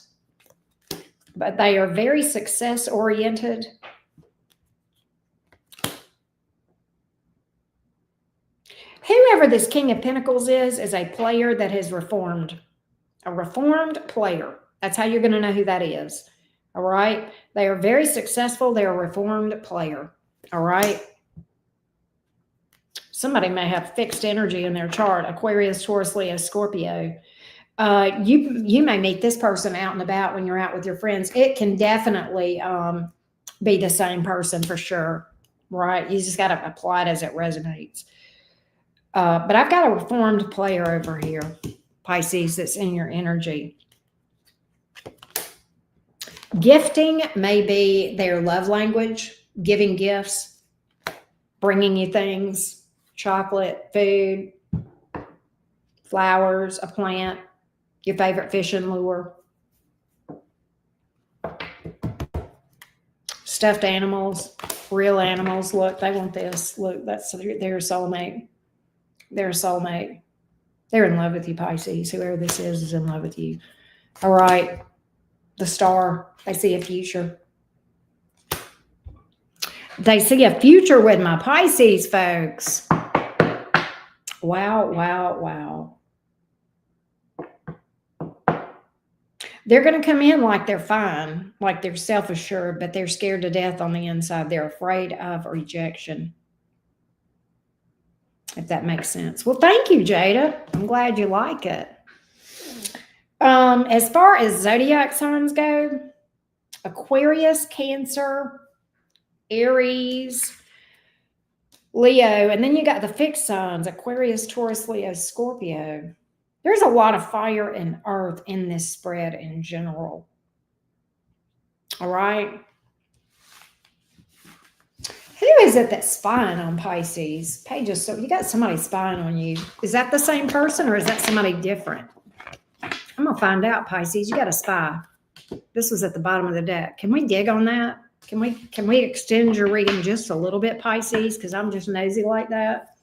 S1: But they are very success-oriented. Whoever this King of Pentacles is a player that has reformed. A reformed player. That's how you're going to know who that is. All right? They are very successful. They're a reformed player. All right? Somebody may have fixed energy in their chart. Aquarius, Taurus, Leo, Scorpio. You may meet this person out and about when you're out with your friends. It can definitely be the same person for sure, right? You just got to apply it as it resonates. But I've got a reformed player over here, Pisces, that's in your energy. Gifting may be their love language, giving gifts, bringing you things, chocolate, food, flowers, a plant. Your favorite fishing lure. Stuffed animals, real animals. Look, they want this. Look, that's their soulmate. They're a soulmate. They're in love with you, Pisces. Whoever this is in love with you. All right. The star. They see a future. They see a future with my Pisces, folks. Wow, wow, wow. They're going to come in like they're fine, like they're self-assured, but they're scared to death on the inside. They're afraid of rejection, if that makes sense. Well, thank you, Jada. I'm glad you like it. As far as zodiac signs go, Aquarius, Cancer, Aries, Leo, and then you got the fixed signs, Aquarius, Taurus, Leo, Scorpio. There's a lot of fire and earth in this spread in general. All right. Who is it that's spying on Pisces? Pages, so you got somebody spying on you. Is that the same person or is that somebody different? I'm going to find out, Pisces. You got a spy. This was at the bottom of the deck. Can we dig on that? Can we extend your reading just a little bit, Pisces? Because I'm just nosy like that.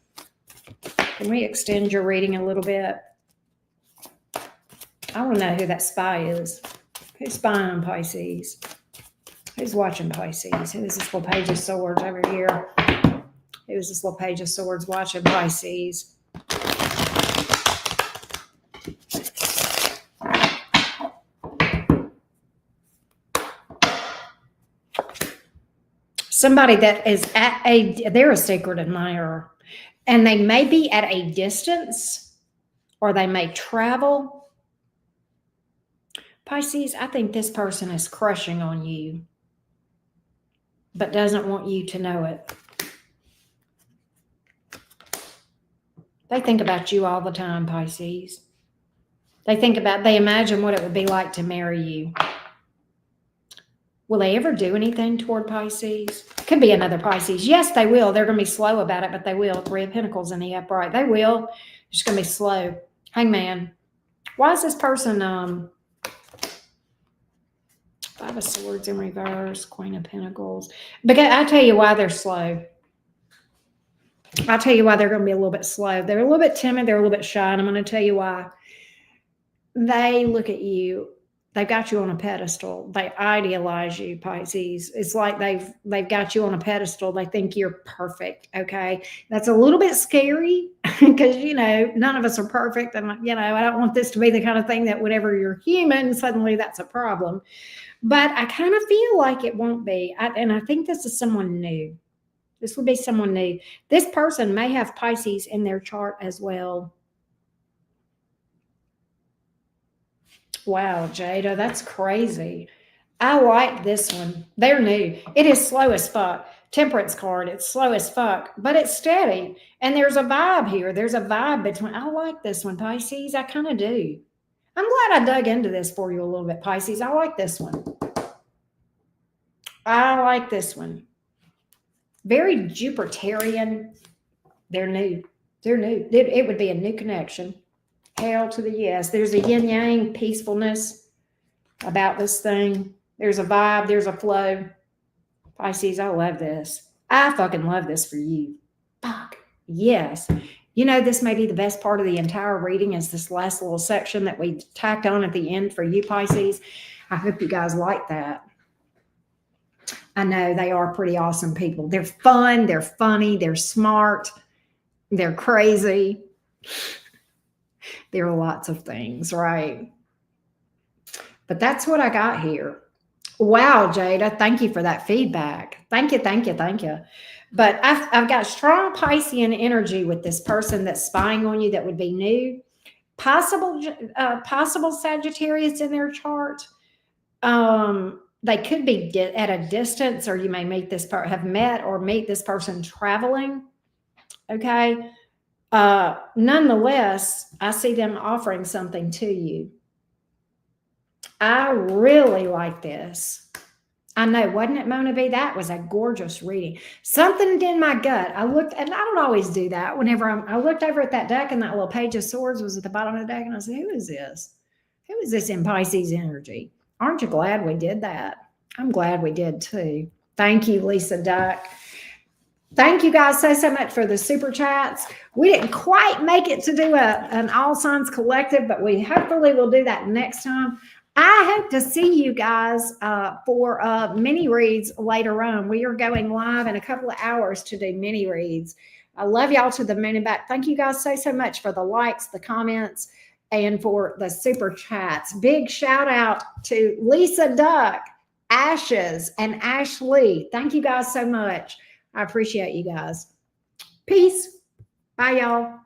S1: Can we extend your reading a little bit? I want to know who that spy is. Who's spying on Pisces? Who's watching Pisces? Who is this little Page of Swords over here? Who is this little Page of Swords watching Pisces? Somebody that is they're a secret admirer. And they may be at a distance or they may travel. Pisces, I think this person is crushing on you, but doesn't want you to know it. They think about you all the time, Pisces. They imagine what it would be like to marry you. Will they ever do anything toward Pisces? Could be another Pisces. Yes, they will. They're going to be slow about it, but they will. 3 of Pentacles in the upright. They will. It's just going to be slow. Hangman. Why is this person 5 of Swords in reverse, Queen of Pentacles? Because I tell you why they're slow. I'll tell you why they're going to be a little bit slow. They're a little bit timid. They're a little bit shy. And I'm going to tell you why. They look at you. They've got you on a pedestal. They idealize you, Pisces. It's like they've got you on a pedestal. They think you're perfect. Okay. That's a little bit scary because, none of us are perfect. And, I don't want this to be the kind of thing that whenever you're human, suddenly that's a problem. But I kind of feel like it won't be. And I think this is someone new. This would be someone new. This person may have Pisces in their chart as well. Wow, Jada, that's crazy. I like this one. They're new. It is slow as fuck. Temperance card. It's slow as fuck, but it's steady. And there's a vibe here. There's a vibe between. I like this one, Pisces. I kind of do. I'm glad I dug into this for you a little bit, Pisces. I like this one. I like this one. Very Jupiterian. They're new. They're new. It would be a new connection. Hell to the yes. There's a yin-yang peacefulness about this thing. There's a vibe. There's a flow. Pisces, I love this. I fucking love this for you. Fuck. Yes. This may be the best part of the entire reading is this last little section that we tacked on at the end for you, Pisces. I hope you guys like that. I know they are pretty awesome people. They're fun. They're funny. They're smart. They're crazy. There are lots of things, right? But that's what I got here. Wow, Jada, thank you for that feedback. Thank you. But I've got strong Piscean energy with this person that's spying on you that would be new. Possible Sagittarius in their chart. They could be at a distance, or you may meet this person traveling. Okay. Nonetheless, I see them offering something to you. I really like this. I know, wasn't it, Mona B? That was a gorgeous reading. Something in my gut. I looked, and I don't always do that. Whenever I looked over at that deck, and that little Page of Swords was at the bottom of the deck, and I said, "Who is this? Who is this in Pisces energy?" Aren't you glad we did that? I'm glad we did too. Thank you, Lisa Duck. Thank you guys so much for the super chats. We didn't quite make it to do an All Signs Collective, but we hopefully will do that next time. I hope to see you guys for mini reads later on. We are going live in a couple of hours to do mini reads. I love y'all to the moon and back. Thank you guys so much for the likes, the comments, and for the super chats. Big shout out to Lisa Duck, Ashes, and Ashley. Thank you guys so much. I appreciate you guys. Peace. Bye, y'all.